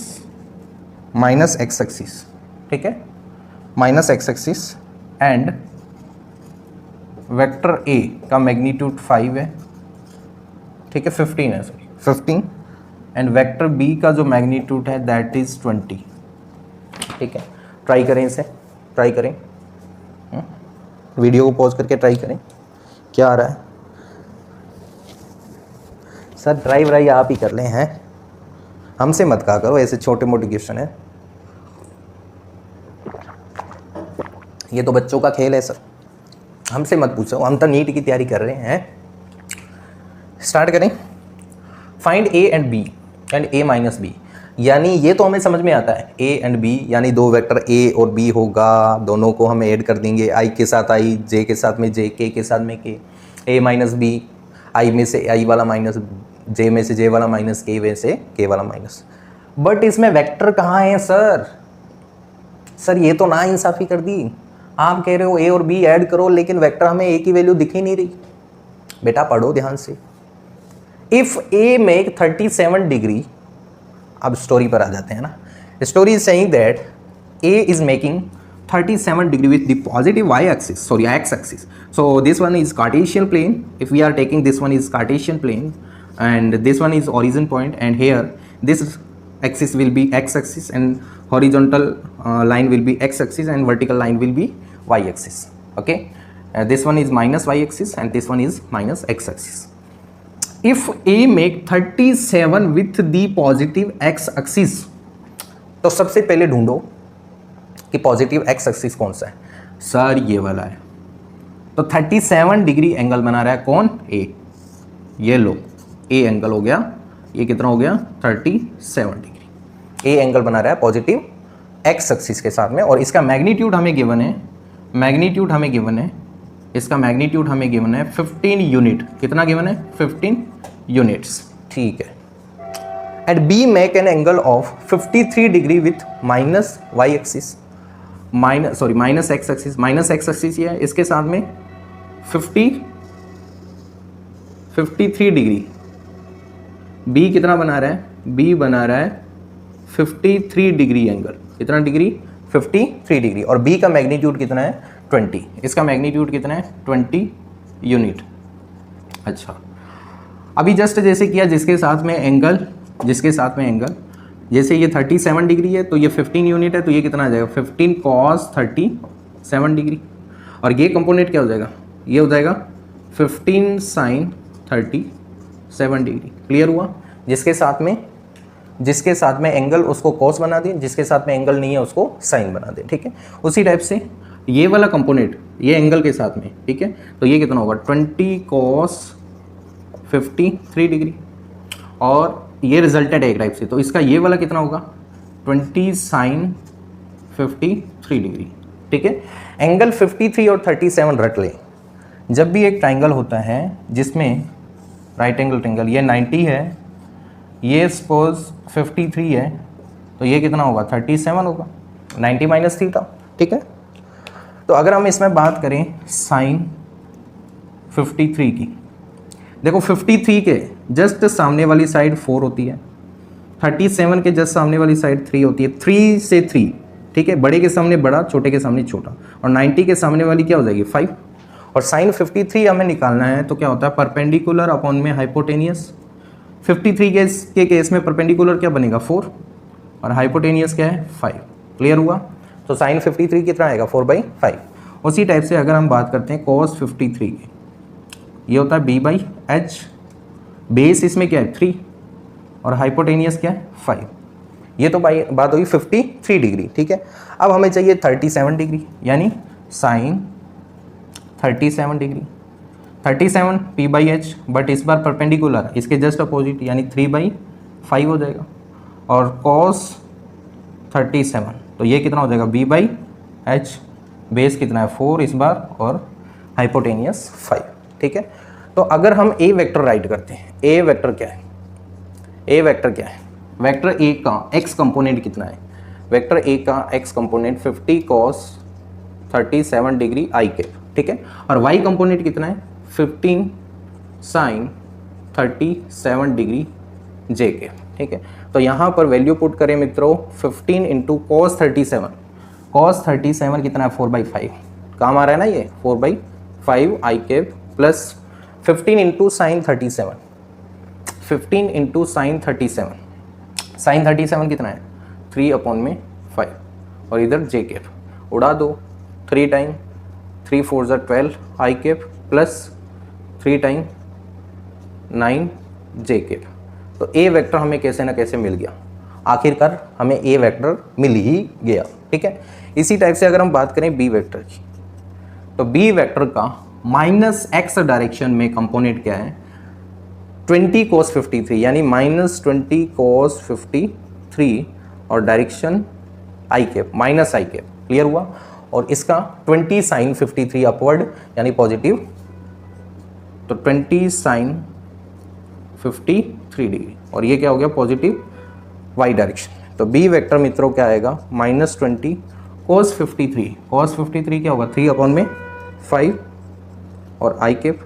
ठीक है, -x-axis, एंड वेक्टर ए का मैग्नीट्यूड 5 है, ठीक है, 15 है, सॉरी 15, एंड वेक्टर बी का जो मैग्नीट्यूड है दैट इज 20, ठीक है। ट्राई करें इसे, ट्राई करें, वीडियो को पॉज करके ट्राई करें क्या आ रहा है। सर ट्राई व्राई आप ही कर लें, हैं हमसे मत कहा करो ऐसे छोटे मोटे क्वेश्चन है, ये तो बच्चों का खेल है सर, हमसे मत पूछो, हम तो नीट की तैयारी कर रहे हैं। स्टार्ट करें। Find A and B and A minus B, यानी ये तो हमें समझ में आता है ए एंड बी, यानी दो वेक्टर ए और बी होगा, दोनों को हम ऐड कर देंगे, आई के साथ आई, जे के साथ में जे, के साथ में के, ए माइनस बी, आई में से आई वाला माइनस, जे में से जे वाला माइनस, के में से के वाला माइनस। बट इसमें वेक्टर कहाँ है सर? सर ये तो ना इंसाफी कर दी, आप कह रहे हो ए और बी ऐड करो, लेकिन वेक्टर हमें ए की वैल्यू दिख ही नहीं रही। बेटा पढ़ो ध्यान से। इफ ए मेक 37 डिग्री, अब स्टोरी पर आ जाते हैं ना। Story is saying that A is making 37 degree with the positive y axis, sorry x axis. So this one is Cartesian plane. If we are taking this one is Cartesian plane and this one is origin point, and here this axis will be x axis and horizontal line will be x axis and vertical line will be y axis. Okay, this one is minus y axis and this one is minus x axis. If a make 37 with the positive x axis, तो सबसे पहले ढूंढो कि पॉजिटिव एक्स एक्सिस कौन सा है। सर ये वाला है, तो 37 डिग्री एंगल बना रहा है कौन? ए। ये लो ए एंगल हो गया, ये कितना हो गया? 37 डिग्री। ए एंगल बना रहा है पॉजिटिव एक्स एक्सिस के साथ में, और इसका मैग्नीट्यूड हमें गिवन है, मैग्नीट्यूड हमें गिवन है, इसका मैग्नीट्यूड हमें गिवन है 15 यूनिट। कितना गिवन है? 15 यूनिट्स। ठीक है। At B make an angle of 53 degree with minus Y axis, minus X axis, minus X axis ये है, इसके साथ में 53 डिग्री। बी कितना बना रहा है? बी बना रहा है 53 डिग्री एंगल। कितना डिग्री? 53 डिग्री। और बी का मैग्नीट्यूड कितना है? 20। इसका मैग्नीट्यूड कितना है? 20 यूनिट। अच्छा, अभी जस्ट जैसे किया जिसके साथ में एंगल, जैसे ये 37 डिग्री है तो ये 15 यूनिट है, तो ये कितना आ जाएगा? 15 cos 37 डिग्री। और ये कंपोनेंट क्या हो जाएगा? ये हो जाएगा 15 sin 37 डिग्री। क्लियर हुआ? जिसके साथ में एंगल उसको cos बना दें, जिसके साथ में एंगल नहीं है उसको sin बना दें। ठीक है। उसी टाइप से ये वाला कंपोनेंट ये एंगल के साथ में, ठीक है, तो ये कितना होगा? 20 cos 53 डिग्री। और ये रिजल्टेड है एक टाइप से, तो इसका ये वाला कितना होगा? 20 sin 53 डिग्री। ठीक है। एंगल 53 और 37 रट लें। जब भी एक ट्राइंगल होता है जिसमें राइट एंगल ट्राइंगल, ये 90 है, ये सपोज 53 है, तो ये कितना होगा? 37 होगा, 90 माइनस थीटा। ठीक है। तो अगर हम इसमें बात करें sin 53 की, देखो 53 के जस्ट सामने वाली साइड 4 होती है, 37 के जस्ट सामने वाली साइड 3 होती है, 3 से 3। ठीक है। बड़े के सामने बड़ा, छोटे के सामने छोटा, और 90 के सामने वाली क्या हो जाएगी? 5। और sin 53 हमें निकालना है, तो क्या होता है? परपेंडिकुलर अपॉन में हाइपोटेनियस। 53 के केस में परपेंडिकुलर क्या बनेगा? 4, और हाइपोटेनियस क्या है? 5। क्लियर हुआ? तो sin 53 कितना आएगा? 4/5। उसी टाइप से अगर हम बात करते हैं cos 53 की, ये होता है b/h, बेस इसमें क्या है? 3, और हाइपोटेनियस क्या है? 5। ये तो बात हुई 53 डिग्री। ठीक है। अब हमें चाहिए 37 डिग्री, यानी साइन 37 डिग्री। 37 p/h, बट इस बार परपेंडिकुलर, इसके जस्ट अपोजिट, यानी 3/5 हो जाएगा। और cos 37, तो ये कितना हो जाएगा? b/h, बेस कितना है? 4 इस बार, और हाइपोटेनियस 5। ठीक है। तो अगर हम ए वेक्टर राइट करते हैं, ए वेक्टर क्या है? ए वेक्टर क्या है? वेक्टर ए का एक्स कंपोनेंट कितना है? वेक्टर ए का X component 50 cos 37 degree I cap. ठीक है। और वाई कंपोनेंट कितना है? 15 sin 37 डिग्री जे कैप। ठीक है। तो यहाँ पर वैल्यू पुट करें मित्रों, 15 इंटू cos 37, cos 37 कितना है? 4/5। काम आ रहा है ना ये? 4/5 I cap plus 15 into sine 37, 15 into sine 37, sine 37 कितना है? 3/5, और इधर जे कैप उड़ा दो, 3 time 3 4 12 i cap plus 3 time 9 j cap. तो ए वेक्टर हमें कैसे ना कैसे मिल गया। आखिरकार हमें ए वेक्टर मिल ही गया, ठीक है। इसी टाइप से अगर हम बात करें बी वेक्टर की, तो बी वेक्टर का माइनस एक्स डायरेक्शन में कंपोनेंट क्या है, 20 cos 53 यानी -20 cos 53 और direction I cap minus I cap, clear हुआ। और इसका 20 sin 53 अपवर्ड यानी पॉजिटिव, तो 20 sin 53 डिग्री, और ये क्या हो गया पॉजिटिव वाई डायरेक्शन। तो बी वेक्टर मित्रों क्या आएगा, -20 cos 53, cos 53 क्या होगा 3/5 और आई कैप,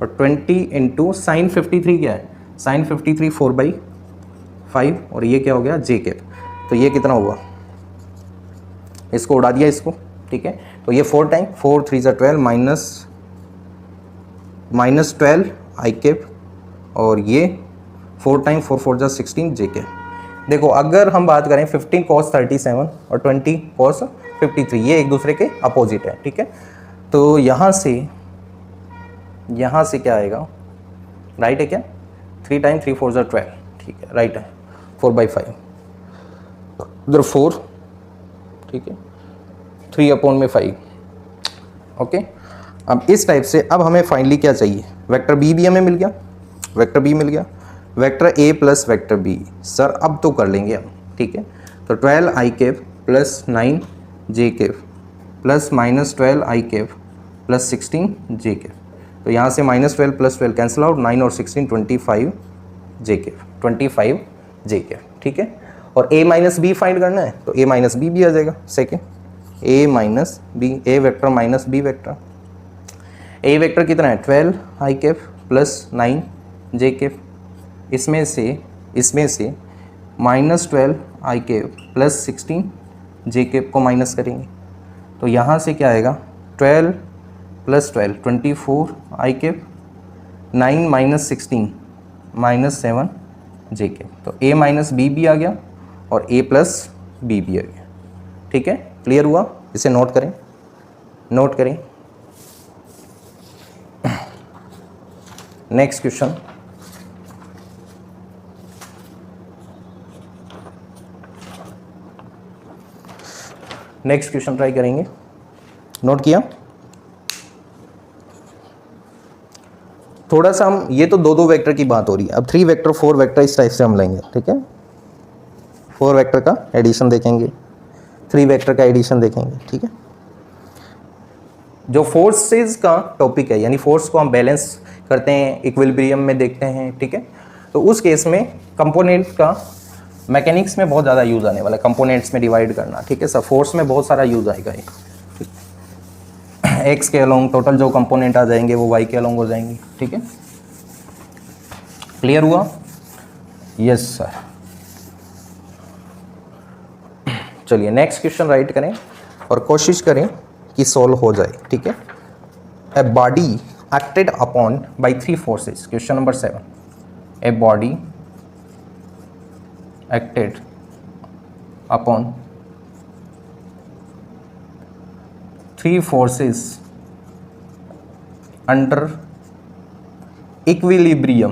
और 20 इंटू साइन 53 क्या है, साइन 53 4/5 और ये क्या हो गया जे कैप। तो ये कितना हुआ, इसको उड़ा दिया इसको, ठीक है। तो ये 4 टाइम 4 3 12 माइनस 12 आई कैप, और ये 4 टाइम 4 4 16 जे कैप। देखो अगर हम बात करें 15 cos 37 और 20 cos 53, ये एक दूसरे के अपोजिट है, ठीक है। तो यहाँ से क्या आएगा, राइट है क्या, 3 टाइम 3 4 12, ठीक है राइट है, 4/5 उधर 4, ठीक है, 3/5, ओके। अब इस टाइप से अब हमें फाइनली क्या चाहिए, वेक्टर बी भी हमें मिल गया, वेक्टर बी मिल गया, vector A plus vector B. Sir अब तो कर लेंगे हम, ठीक है। तो 12 i cap plus 9 j cap plus -12 i cap plus 16 j cap. तो यहाँ से -12 प्लस 12 कैंसिल आउट, 9 और 16 25 जे कैप, 25 जे कैप, ठीक है। और a माइनस बी फाइंड करना है, तो a माइनस बी भी आ जाएगा second, a minus B, A vector minus B vector. A vector कितना है 12 i cap plus 9 j cap, इसमें से -12 i cap plus 16 j cap को माइनस करेंगे, तो यहाँ से क्या आएगा 12 plus 12 24 i cap, 9 minus 16 -7 j cap. तो a माइनस बी भी आ गया और a प्लस बी भी आ गया, ठीक है। क्लियर हुआ, इसे नोट करें, नोट करें। Next question, next question try करेंगे, नोट किया। थोड़ा सा हम, ये तो दो वेक्टर की बात हो रही है, अब 3 वेक्टर 4 वेक्टर इस टाइप से हम लेंगे, ठीक है। 4 वेक्टर का एडिशन देखेंगे, 3 वेक्टर का एडिशन देखेंगे, ठीक है। जो फोर्सेस का टॉपिक है, यानी फोर्स को हम बैलेंस करते हैं, इक्विलिब्रियम में देखते हैं, ठीक है। तो उस केस में कंपोनेंट्स का मैकेनिक्स में बहुत ज़्यादा यूज़ आने वाला है, कंपोनेंट्स में डिवाइड करना, ठीक है। सब फोर्स में बहुत सारा यूज़ आएगा ये, एक्स के अलोंग टोटल जो कंपोनेंट आ जाएंगे वो वाई के अलोंग हो जाएंगे, ठीक है। क्लियर हुआ, यस सर। चलिए नेक्स्ट क्वेश्चन राइट करें और कोशिश करें कि सॉल्व हो जाए, ठीक है। A body acted upon bye 3 forces, question number 7। A body acted upon 3 forces under equilibrium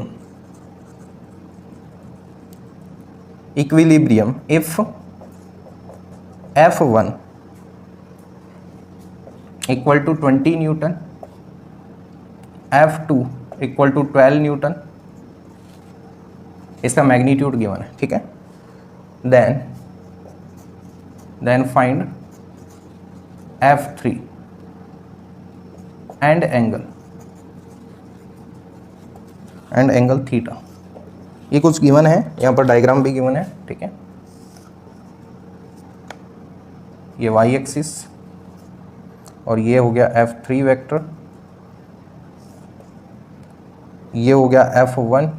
if F1 equal to 20 Newton, F2 equal to 12 Newton, इसका मैग्नीट्यूड गिवन है, ठीक है। Then find F3 and angle theta. ये कुछ गिवन है, यहाँ पर डायग्राम भी गिवन है, ठीक है। ये वाई एक्सिस और ये हो गया F3 वेक्टर, ये हो गया F1,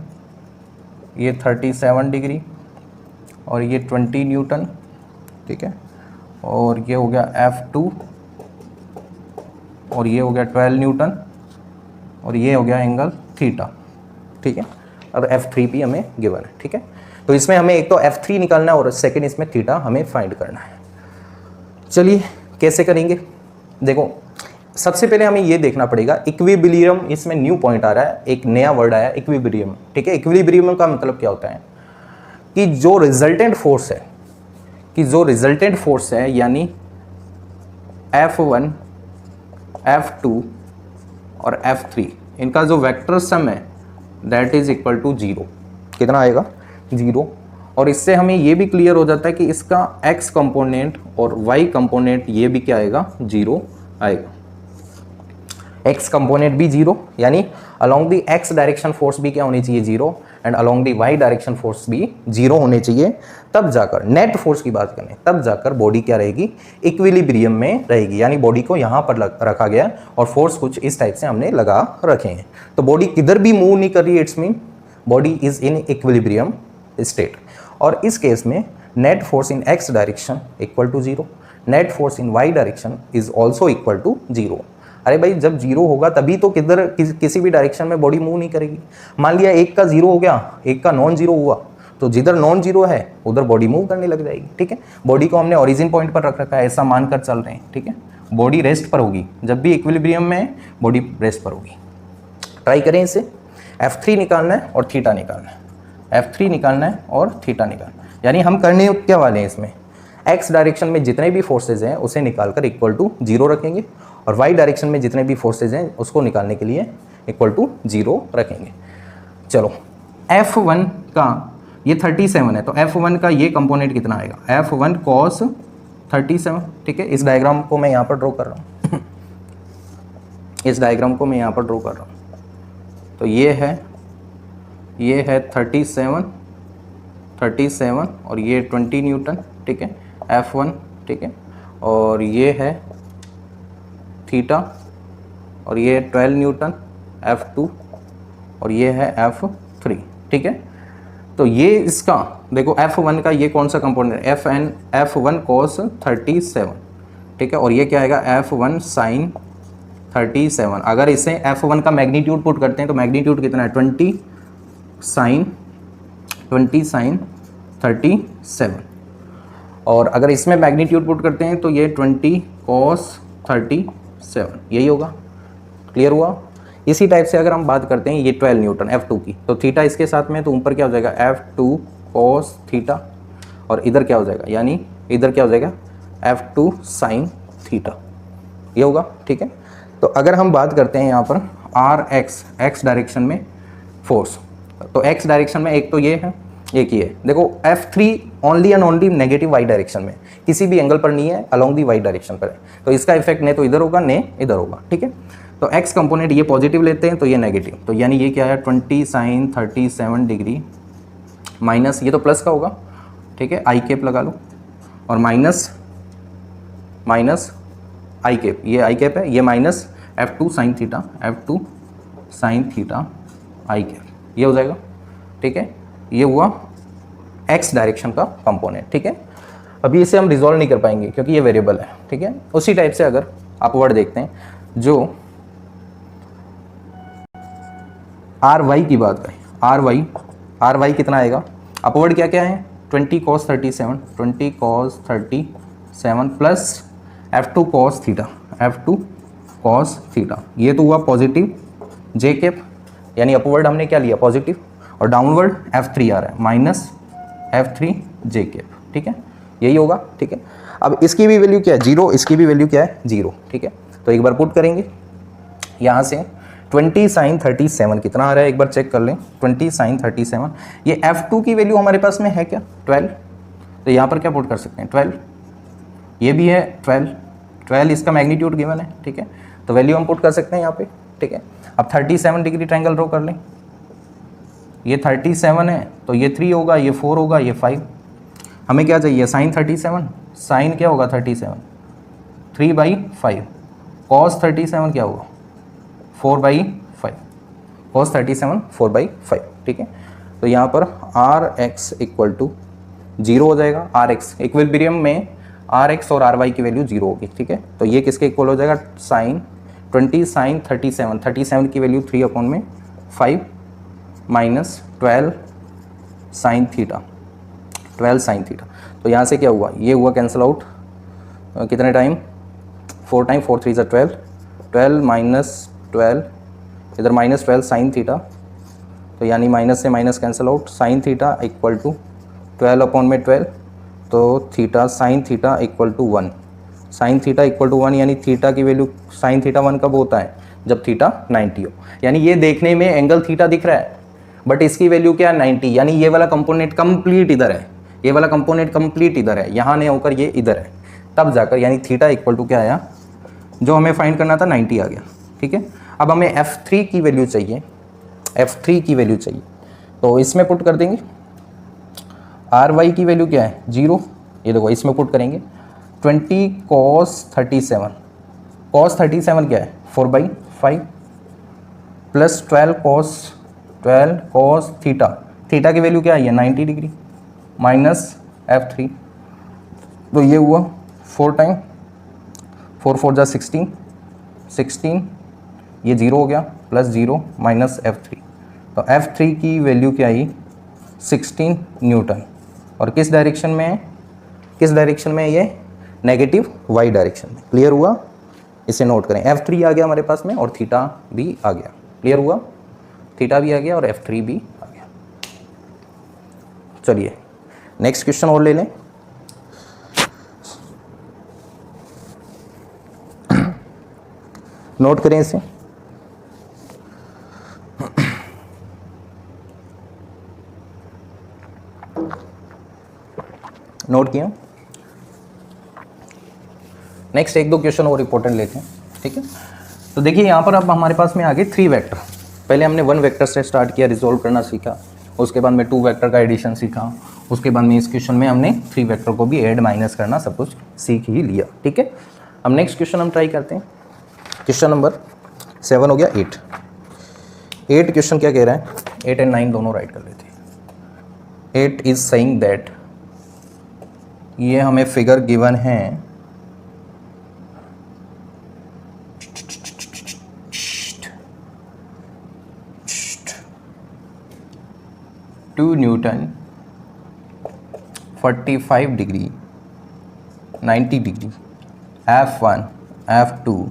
ये 37 डिग्री और ये 20 न्यूटन, ठीक है। और ये हो गया F2 और ये हो गया 12 न्यूटन और ये हो गया एंगल थीटा, ठीक है। और F3 भी हमें गिवन है, ठीक है। तो इसमें हमें एक तो F3 निकालना है और सेकंड इसमें थीटा हमें फाइंड करना है। चलिए कैसे करेंगे, देखो सबसे पहले हमें ये देखना पड़ेगा इक्विलिब्रियम, इसमें न्यू पॉइंट आ रहा है, एक नया वर्ड आया इक्विलिब्रियम, ठीक है। इक्विलिब्रियम का मतलब क्या होता है, कि जो रिजल्टेंट फोर्स है यानी F1, F2 और F3, इनका जो वेक्टर सम है दैट इज इक्वल टू 0। कितना आएगा? 0। और इससे हमें ये भी क्लियर हो जाता है कि इसका x कंपोनेंट और y कंपोनेंट ये भी क्या आएगा? 0 आएगा। x कंपोनेंट भी 0, यानी along the x direction force भी क्या होनी चाहिए? 0, and along the y direction force भी 0 होने चाहिए। तब जाकर नेट फोर्स की बात करें, तब जाकर बॉडी क्या रहेगी? इक्विलिब्रियम में रहेगी, यानी बॉडी को यहाँ पर रखा गया और फोर्स कुछ इस टाइप से हमने लगा रखे हैं। तो बॉडी किधर भी मूव नहीं कर रही, it's mean body is in equilibrium state. और इस केस में net force in x direction equal to 0, net force in y direction is also equal to 0। अरे भाई, जब 0 होगा तभी तो किसी भी डायरेक्शन में बॉडी मूव नहीं करेगी। मान लिया एक का 0 हो गया, एक का नॉन 0 हुआ, तो जिधर नॉन 0 है उधर बॉडी मूव करने लग जाएगी। ठीक है, बॉडी को हमने ओरिजिन पॉइंट पर रख रखा है, ऐसा मानकर चल रहे हैं। ठीक है, बॉडी रेस्ट पर होगी, जब भी इक्विलिब्रियम में है बॉडी रेस्ट पर होगी। ट्राई करें इसे, F3 निकालना है और थीटा निकालना है, F3 निकालना है और थीटा निकालना है। यानी हम करने क्या वाले हैं इसमें, x डायरेक्शन में जितने भी फोर्सेज हैं उसे निकालकर इक्वल टू 0 रखेंगे, और y डायरेक्शन में जितने भी फोर्सेज हैं उसको निकालने के लिए इक्वल टू 0 रखेंगे। चलो, F1 का ये 37 है, तो F1 का ये कंपोनेंट कितना आएगा? F1 cos 37। ठीक है, इस डायग्राम को मैं यहाँ पर ड्रॉ कर रहा हूँ इस डायग्राम को मैं यहाँ पर ड्रॉ कर रहा हूँ। तो ये है 37 और ये 20 न्यूटन। ठीक है, F1। ठीक है, और ये है थीटा और ये 12 न्यूटन F2 और ये है F3। ठीक है, तो ये इसका देखो F1 का ये कौन सा कंपोनेंट है? F1 cos 37। ठीक है, और ये क्या आएगा? F1 sin 37। अगर इसे F1 का मैग्नीट्यूड पुट करते हैं तो मैग्नीट्यूड कितना है? 20 sin 37। और अगर इसमें मैग्नीट्यूड पुट करते हैं तो ये 20 cos 37, यही होगा। क्लियर हुआ? इसी टाइप से अगर हम बात करते हैं ये 12 न्यूटन F2 की, तो थीटा इसके साथ में, तो ऊपर क्या हो जाएगा? F2 cos थीटा, और इधर क्या हो जाएगा? यानी इधर क्या हो जाएगा? F2 sin थीटा, ये होगा। ठीक है, तो अगर हम बात करते हैं यहाँ पर x डायरेक्शन में फोर्स, तो x डायरेक्शन में एक तो ये है, एक ही है। देखो F3 only and only negative y direction में, किसी भी एंगल पर नहीं है, अलोंग दी y डायरेक्शन पर है, तो इसका इफेक्ट ने तो इधर होगा ने इधर होगा। ठीक है, तो x कंपोनेंट ये पॉजिटिव लेते हैं तो ये नेगेटिव, तो यानी ये क्या है? 20 sin 37 डिग्री माइनस, ये तो प्लस का होगा। ठीक है, आई कैप लगा लो, और माइनस आई कैप, ये आई कैप है, ये minus F2 sin theta, F2 sin theta I cap, ये हो जाएगा। ठीक है, ये हुआ x डायरेक्शन का कंपोनेंट। ठीक है, अभी इसे हम रिजॉल्व नहीं कर पाएंगे क्योंकि ये वेरिएबल है। ठीक है, उसी टाइप से अगर अपवर्ड देखते हैं, जो RY की बात करें, RY कितना आएगा? अपवर्ड क्या क्या है? 20 cos 37 plus F2 cos theta, ये तो हुआ पॉजिटिव जे कैप, यानी अपवर्ड हमने क्या लिया? पॉजिटिव, और डाउनवर्ड F3 आ रहा है माइनस F3 जे कैप। ठीक है, यही होगा। ठीक है, अब इसकी भी वैल्यू क्या है? 0, इसकी भी वैल्यू क्या है? 0। ठीक है, तो एक बार पुट करेंगे यहाँ से, 20 sin 37 कितना आ रहा है एक बार चेक कर लें। 20 sin 37, ये F2 की वैल्यू हमारे पास में है क्या? 12, तो यहाँ पर क्या पुट कर सकते हैं? 12, ये भी है 12 इसका मैग्नीट्यूड गिवन है। ठीक है, तो वैल्यू हम पुट कर सकते हैं यहाँ पे। ठीक है, अब 37 डिग्री ट्रायंगल ड्रॉ कर लें, ये 37 है तो ये 3 होगा, ये 4 होगा, ये 5। हमें क्या चाहिए? साइन 37, साइन क्या होगा? 37, 3/5, कॉस 37 क्या होगा? 4/5, कॉस 37 4/5। ठीक है, तो यहाँ पर Rx इक्वल टू 0 हो जाएगा। Rx इक्विलिब्रियम में Rx और Ry की वैल्यू 0 होगी। ठीक है, तो ये किसके इक्वल हो जाएगा? साइन 20 साइन 37 की वैल्यू 3/5 माइनस 12 साइन थीटा, तो यहाँ से क्या हुआ? ये हुआ कैंसिल आउट, कितने टाइम? 4 टाइम, 4 3 12 माइनस 12, इधर माइनस 12 साइन थीटा, तो यानी माइनस से minus cancel out, sine theta equal to 12/12, तो theta sine theta equal to 1, sine theta equal to 1, यानी थीटा की वैल्यू साइन थीटा 1 कब होता है, जब थीटा 90 हो। यानी ये देखने में एंगल थीटा दिख रहा है, बट इसकी वैल्यू क्या है 90, यानी ये वाला कंपोनेंट कंप्लीट इधर है, ये वाला कंपोनेंट कंप्लीट इधर है, यहाँ नहीं होकर ये इधर है, तब जाकर यानी थीटा इक्वल टू क्या आया, जो हमें फाइंड करना था 90 आ गया। ठीक है, अब हमें F3 की वैल्यू चाहिए, F3 की वैल्यू चाहिए, तो इसमें पुट कर देंगे। RY की वैल्यू क्या है 0, ये देखो इसमें पुट करेंगे 20 cos 37, cos 37 क्या है 4/5 प्लस 12 cos थीटा, थीटा की वैल्यू क्या आई है 90 डिग्री माइनस F3, तो ये हुआ 4 टाइम 4 4 जा 16, ये 0 हो गया प्लस 0 माइनस F3, तो F3 की वैल्यू क्या आई 16 न्यूटन, और किस डायरेक्शन में है, किस डायरेक्शन में है ये, नेगेटिव y डायरेक्शन में। क्लियर हुआ, इसे नोट करें, F3 आ गया हमारे पास में और थीटा भी आ गया। क्लियर हुआ, थीटा भी आ गया और F3 भी आ गया। चलिए नेक्स्ट क्वेश्चन और ले लें। नोट करें इसे, नोट किया। नेक्स्ट एक दो क्वेश्चन और इंपॉर्टेंट लेते हैं। ठीक है, तो देखिए यहाँ पर अब हमारे पास में आगे 3 वेक्टर, पहले हमने 1 वेक्टर से स्टार्ट किया, रिजोल्व करना सीखा, उसके बाद में 2 वेक्टर का एडिशन सीखा, उसके बाद में इस क्वेश्चन में हमने 3 वेक्टर को भी ऐड माइनस करना सब कुछ सीख ही लिया। ठीक है, अब नेक्स्ट क्वेश्चन हम ट्राई करते हैं। क्वेश्चन नंबर 7 हो गया 8 क्वेश्चन क्या कह रहा है, 8 और 9 दोनों राइट कर लेते हैं। 8 इज सेइंग दैट, ये हमें फिगर गिवन है, two newton 45 degree 90 degree F1 F2,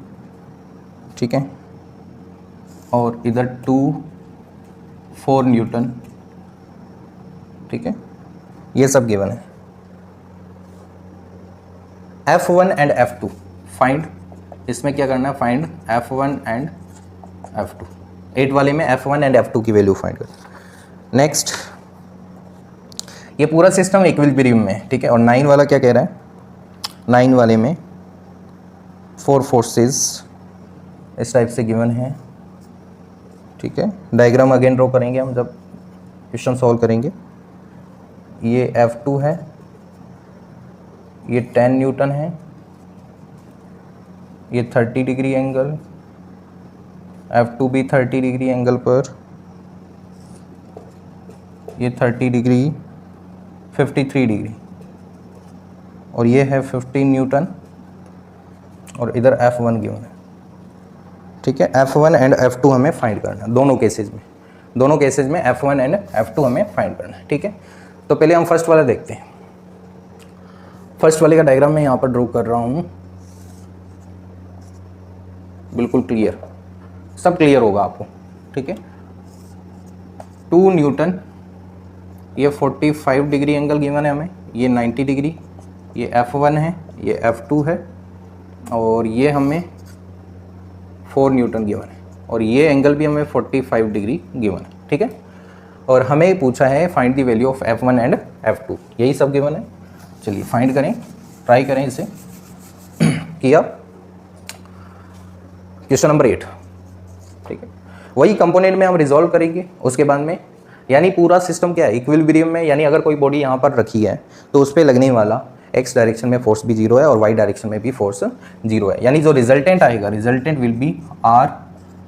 ठीक है, और इधर 4 न्यूटन। ठीक है, ये सब गिवन है। F1 एंड F2 फाइंड, इसमें क्या करना है, फाइंड F1 एंड F2। 8 वाले में F1 एंड F2 की वैल्यू फाइंड कर। नेक्स्ट, ये पूरा सिस्टम इक्विलिब्रियम में है। ठीक है, और 9 वाला क्या कह रहा है, 9 वाले में 4 फोर्सेस इस टाइप से गिवन है। ठीक है, डायग्राम अगेन ड्रॉ करेंगे हम जब क्वेश्चन सॉल्व करेंगे। ये F2 है, ये 10 न्यूटन है, ये 30 डिग्री एंगल, F2 भी 30 डिग्री एंगल पर, ये 30 डिग्री 53 डिग्री, और ये है 15 न्यूटन, और इधर F1 गिवन है। ठीक है, F1 एंड F2 हमें फाइंड करना है, दोनों केसेज में F1 एंड F2 हमें फाइंड करना है। ठीक है, तो पहले हम फर्स्ट वाला देखते हैं। फर्स्ट वाले का डायग्राम मैं यहाँ पर ड्रॉ कर रहा हूँ, बिल्कुल क्लियर, सब क्लियर होगा आपको। ठीक है, 2 न्यूटन, ये 45 डिग्री एंगल गिवन है हमें, ये 90 डिग्री, ये F1 है, ये F2 है, और ये हमें 4 न्यूटन गिवन है, और ये एंगल भी हमें 45 डिग्री गिवन है। ठीक है, और हमें पूछा है find the value of F1 and F2, यही सब गिवन है। चलिए फाइंड करें, ट्राई करें इसे। किया, क्वेश्चन नंबर 8। ठीक है, वही कंपोनेंट में हम रिजॉल्व करेंगे उसके बाद में, यानी पूरा सिस्टम क्या है, इक्विलिब्रियम में, यानी अगर कोई बॉडी यहाँ पर रखी है तो उस पर लगने वाला x डायरेक्शन में फोर्स भी 0 है और y डायरेक्शन में भी फोर्स 0 है, यानी जो रिजल्टेंट आएगा, resultant will be r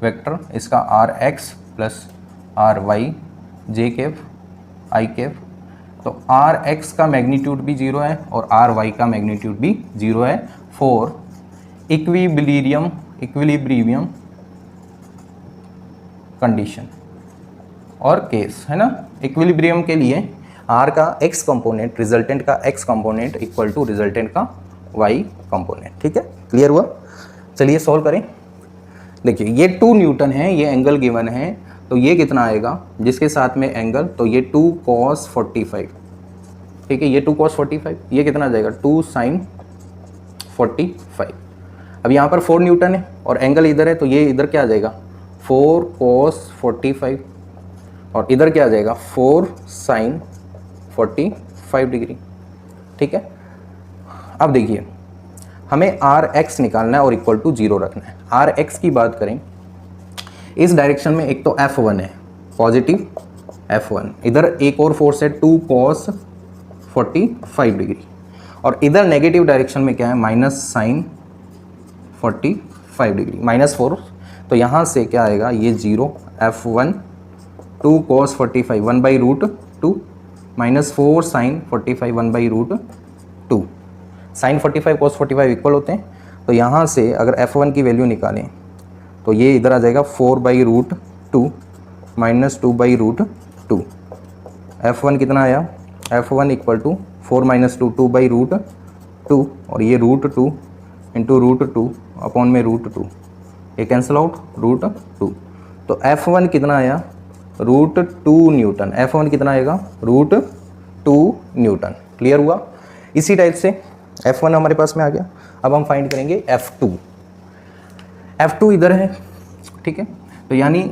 vector, इसका rx plus ry j cap i cap, तो rx का मैग्नीट्यूड भी 0 है और ry का मैग्नीट्यूड भी 0 है फॉर इक्विलिब्रियम कंडीशन और केस, है ना। इक्विलिब्रियम के लिए r का x कंपोनेंट, रिजल्टेंट का x component equal to resultant का y कंपोनेंट। ठीक है, क्लियर हुआ। चलिए सॉल्व करें। देखिए ये 2 न्यूटन है, ये एंगल गिवन है, तो ये कितना आएगा जिसके साथ में एंगल, तो ये 2 cos 45, ठीक है, ये 2 cos 45, ये कितना आ जाएगा 2 sin 45। अब यहाँ पर 4 न्यूटन है और एंगल इधर है, तो ये इधर क्या आ जाएगा 4 cos 45 और इधर क्या आ जाएगा 4 sin 45 डिग्री। ठीक है, अब देखिए हमें आर एक्स निकालना है और इक्वल टू 0 रखना है। आर एक्स की बात करें, इस डायरेक्शन में एक तो F1 है, पॉजिटिव F1, इधर एक और फोर्स है 2 cos 45 डिग्री, और इधर नेगेटिव डायरेक्शन में क्या है माइनस साइन 45 डिग्री, -4। तो यहाँ से क्या आएगा, ये 0 F1 2 cos 45 1/√2 -4 sin 45 1/√2। sin 45 cos 45 equal होते हैं, तो यहाँ से अगर F1 की वैल्यू निकालें तो ये इधर आ जाएगा 4/√2 -2/√2। F1 कितना आया, F1 इक्वल टू 4 - 2 2/√2, और ये √2 इंटू √2 अपॉन में √2, ये कैंसिल आउट √2। तो F1 कितना आया √2 न्यूटन। F1 कितना आएगा √2 न्यूटन। क्लियर हुआ। इसी टाइप से F1 हमारे पास में आ गया। अब हम फाइंड करेंगे F2। F2 इधर है, ठीक है, तो यानी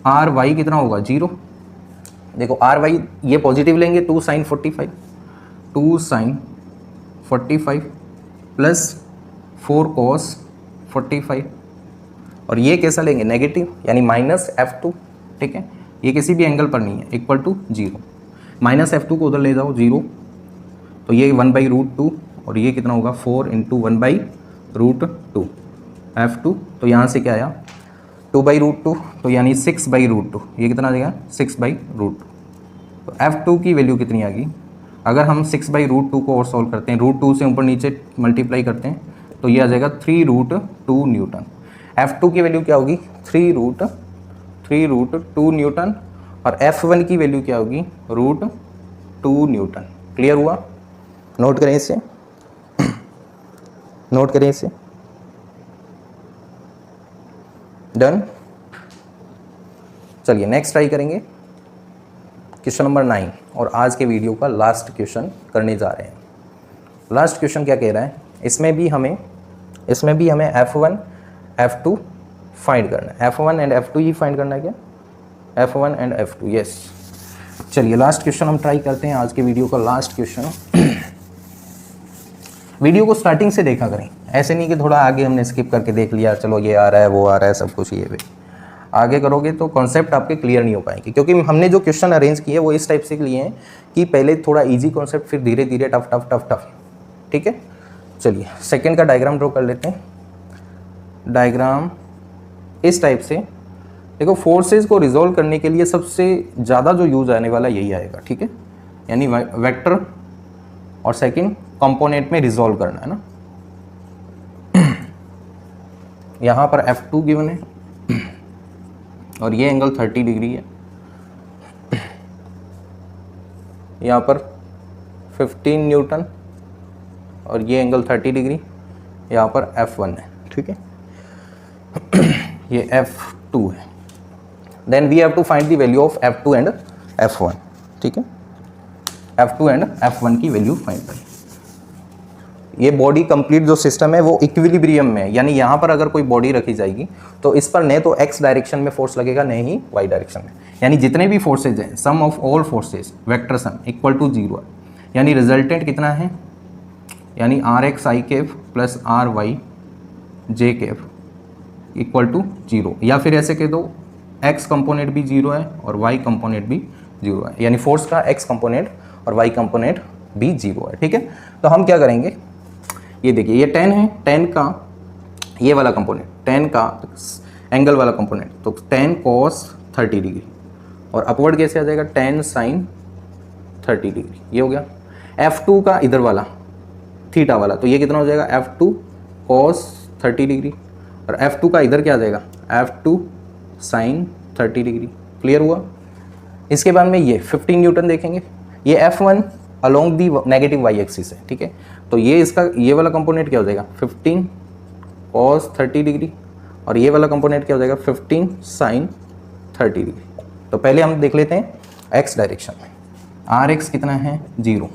आर वाई कितना होगा 0। देखो आर वाई ये पॉजिटिव लेंगे 2 sin 45 प्लस 4 cos 45, और ये कैसा लेंगे नेगेटिव यानी -F2। ठीक है, ये किसी भी एंगल पर नहीं है, इक्वल टू 0। -F2 को उधर ले जाओ 0, तो ये 1/√2 और ये कितना होगा 4 × 1/√2 F2। तो यहाँ से क्या आया 2/√2, तो यानी 6/√2, ये कितना आ जाएगा 6/√2। तो F2 की वैल्यू कितनी आ गई, अगर हम 6/√2 को और सॉल्व करते हैं, √2 से ऊपर नीचे मल्टीप्लाई करते हैं, तो ये आ जाएगा 3√2 न्यूटन। F2 की वैल्यू क्या होगी 3√2 न्यूटन, और F1 की वैल्यू क्या होगी √2 न्यूटन। क्लियर हुआ। नोट करें इसे, नोट करें इसे। डन। चलिए नेक्स्ट ट्राई करेंगे क्वेश्चन नंबर 9, और आज के वीडियो का लास्ट क्वेश्चन करने जा रहे हैं। लास्ट क्वेश्चन क्या कह रहा है, इसमें भी हमें F1 F2 फाइंड करना है। F1 and F2 he find करना है क्या, F1 एंड F2, यस। चलिए लास्ट क्वेश्चन हम ट्राई करते हैं, आज के वीडियो का लास्ट क्वेश्चन। वीडियो को स्टार्टिंग से देखा करें, ऐसे नहीं कि थोड़ा आगे हमने स्किप करके देख लिया, चलो ये आ रहा है वो आ रहा है सब कुछ, ये भी आगे करोगे तो कॉन्सेप्ट आपके क्लियर नहीं हो पाएंगे, क्योंकि हमने जो क्वेश्चन अरेंज किए वो इस टाइप से लिए हैं कि पहले थोड़ा इजी कॉन्सेप्ट, फिर धीरे धीरे टफ टफ टफ टफ। ठीक है, चलिए सेकंड का डायग्राम ड्रॉ कर लेते हैं। डायग्राम इस टाइप से देखो, फोर्सेस को रिजोल्व करने के लिए सबसे ज़्यादा जो यूज आने वाला यही आएगा। ठीक है, यानी वेक्टर और सेकंड कंपोनेंट में रिजोल्व करना है ना। यहाँ पर F2 गिवन है और ये एंगल 30 डिग्री है, यहाँ पर 15 न्यूटन और ये एंगल 30 डिग्री, यहाँ पर F1 है। ठीक है, ये F2 है। Then we have to find the value of F2 and F1। ठीक है, F2 एंड F1 की वैल्यू फाइंड करें। ये बॉडी कंप्लीट जो सिस्टम है वो इक्विलिब्रियम में है, यानी यहाँ पर अगर कोई बॉडी रखी जाएगी तो इस पर न तो x डायरेक्शन में फोर्स लगेगा, न ही y डायरेक्शन में, यानी जितने भी फोर्सेज हैं sum of all forces vector sum equal to 0 है। यानी रिजल्टेंट कितना है, यानी RX I cap plus RY J cap equal to 0, या फिर ऐसे कह दो x कंपोनेंट भी 0 है और y कंपोनेंट भी 0 है, यानी फोर्स का x कंपोनेंट और y कंपोनेंट भी 0 है। ठीक है, तो हम क्या करेंगे, ये देखिए ये 10 है, 10 का ये वाला कंपोनेंट, 10 का एंगल वाला कंपोनेंट, तो 10 cos 30 डिग्री, और अपवर्ड कैसे आ जाएगा 10 sin 30 डिग्री, ये हो गया। F2 का इधर वाला थीटा वाला, तो ये कितना हो जाएगा F2 cos 30 डिग्री, और F2 का इधर क्या आ जाएगा F2 sin 30 डिग्री। क्लियर हुआ। इसके बाद में ये 15 न्यूटन देखेंगे, ये F1 along the negative Y axis है। ठीक है, तो ये इसका ये वाला कंपोनेंट क्या हो जाएगा 15 cos 30 डिग्री, और ये वाला कंपोनेंट क्या हो जाएगा 15 sin 30 डिग्री। तो पहले हम देख लेते हैं x डायरेक्शन में। RX कितना है 0,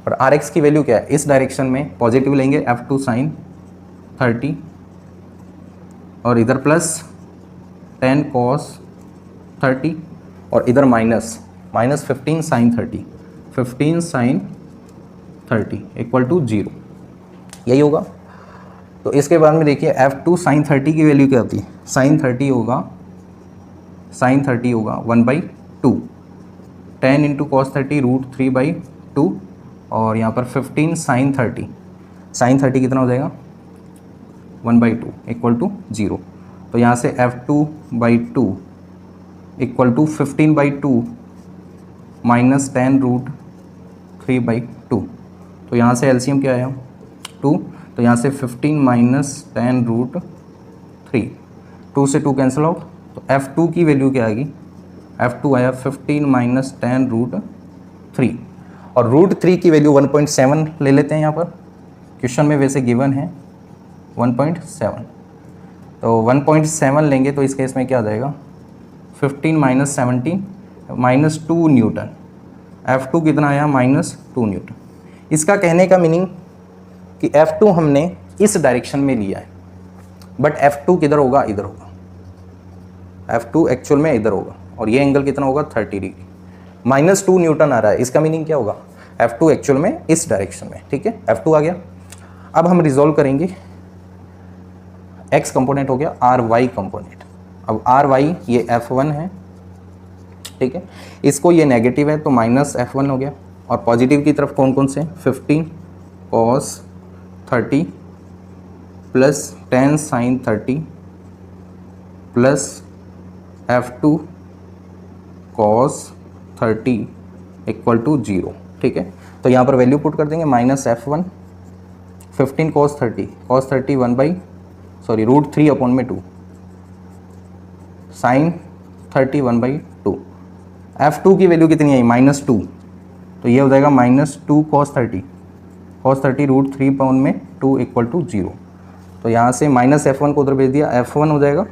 और आर एक्स की वैल्यू क्या है, इस डायरेक्शन में पॉजिटिव लेंगे F2 sin 30 और इधर प्लस 10 cos 30 और इधर minus 15 sin 30, 15 sin 30 equal to 0, यही होगा। तो इसके बाद में देखिए F2 sin 30 की वैल्यू क्या होती है, sin 30 होगा 1/2, 10 इंटू cos 30 √3/2 और यहाँ पर 15 sin 30 कितना हो जाएगा 1/2 इक्वल टू 0। तो यहाँ से F2/2 इक्वल टू 15/2 माइनस 10 √3/2। तो यहाँ से एलसीएम क्या आया 2, तो यहाँ से 15 माइनस 10 √3, 2 से 2 कैंसिल आउट, तो F2 की वैल्यू क्या आएगी, F2 आया 15 माइनस 10 √3 और √3 की वैल्यू 1.7 ले लेते हैं यहाँ पर, क्वेश्चन में वैसे गिवन है 1.7, तो 1.7 लेंगे तो इस केस में क्या आ जाएगा 15 माइनस 17 माइनस 2 न्यूटन, F2 कितना आया -2 न्यूटन। इसका कहने का मीनिंग कि F2 हमने इस डायरेक्शन में लिया है, बट F2 किधर होगा, इधर होगा, F2 एक्चुअल में इधर होगा और ये एंगल कितना होगा 30 डिग्री, -2 न्यूटन आ रहा है। इसका मीनिंग क्या होगा, F2 एक्चुअल में इस डायरेक्शन में, ठीक है, F2 आ गया। अब हम रिजोल्व करेंगे, x कंपोनेंट हो गया, ry कंपोनेंट, अब ry ये F1 है, ठीक है, इसको ये नेगेटिव है तो -F1 हो गया और पॉजिटिव की तरफ कौन कौन से 15 cos 30 plus 10 sin 30 plus F2 cos 30 equal to 0, ठीक है। तो यहाँ पर वैल्यू पुट कर देंगे -F1, 15 cos 30 √3/2 sin 30 1/2, F2 की वैल्यू कितनी आई -2, तो ये हो जाएगा -2 cos 30 √3/2 इक्वल टू 0। तो यहाँ से -F1 को उधर भेज दिया, F1 हो जाएगा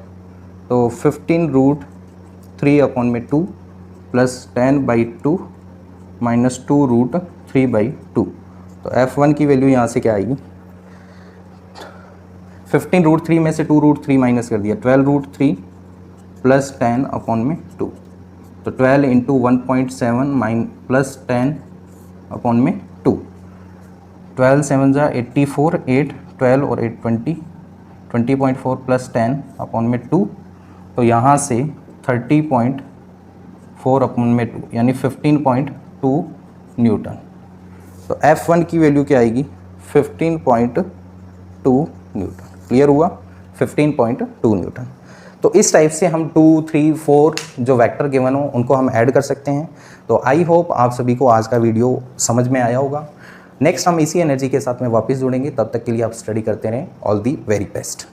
तो 15 √3/2 प्लस 10/2 -2 √3/2। तो F1 की वैल्यू यहाँ से क्या आएगी, 15 √3 में से 2 √3 माइनस कर दिया, 12 √3 प्लस 10/2, तो 12 इंटू 1.7 प्लस 10/2, 12 7 जा 84, 8 12 और 8 20, 20.4 प्लस 10/2, तो यहाँ से 30.4/2 यानी 15.2 न्यूटन। तो F1 की वैल्यू क्या आएगी 15.2 न्यूटन। क्लियर हुआ, 15.2 न्यूटन। तो इस टाइप से हम 2, 3, 4 जो वेक्टर गिवन हो उनको हम ऐड कर सकते हैं। तो आई होप आप सभी को आज का वीडियो समझ में आया होगा। नेक्स्ट हम इसी एनर्जी के साथ में वापस जुड़ेंगे, तब तक के लिए आप स्टडी करते रहें। All the very best.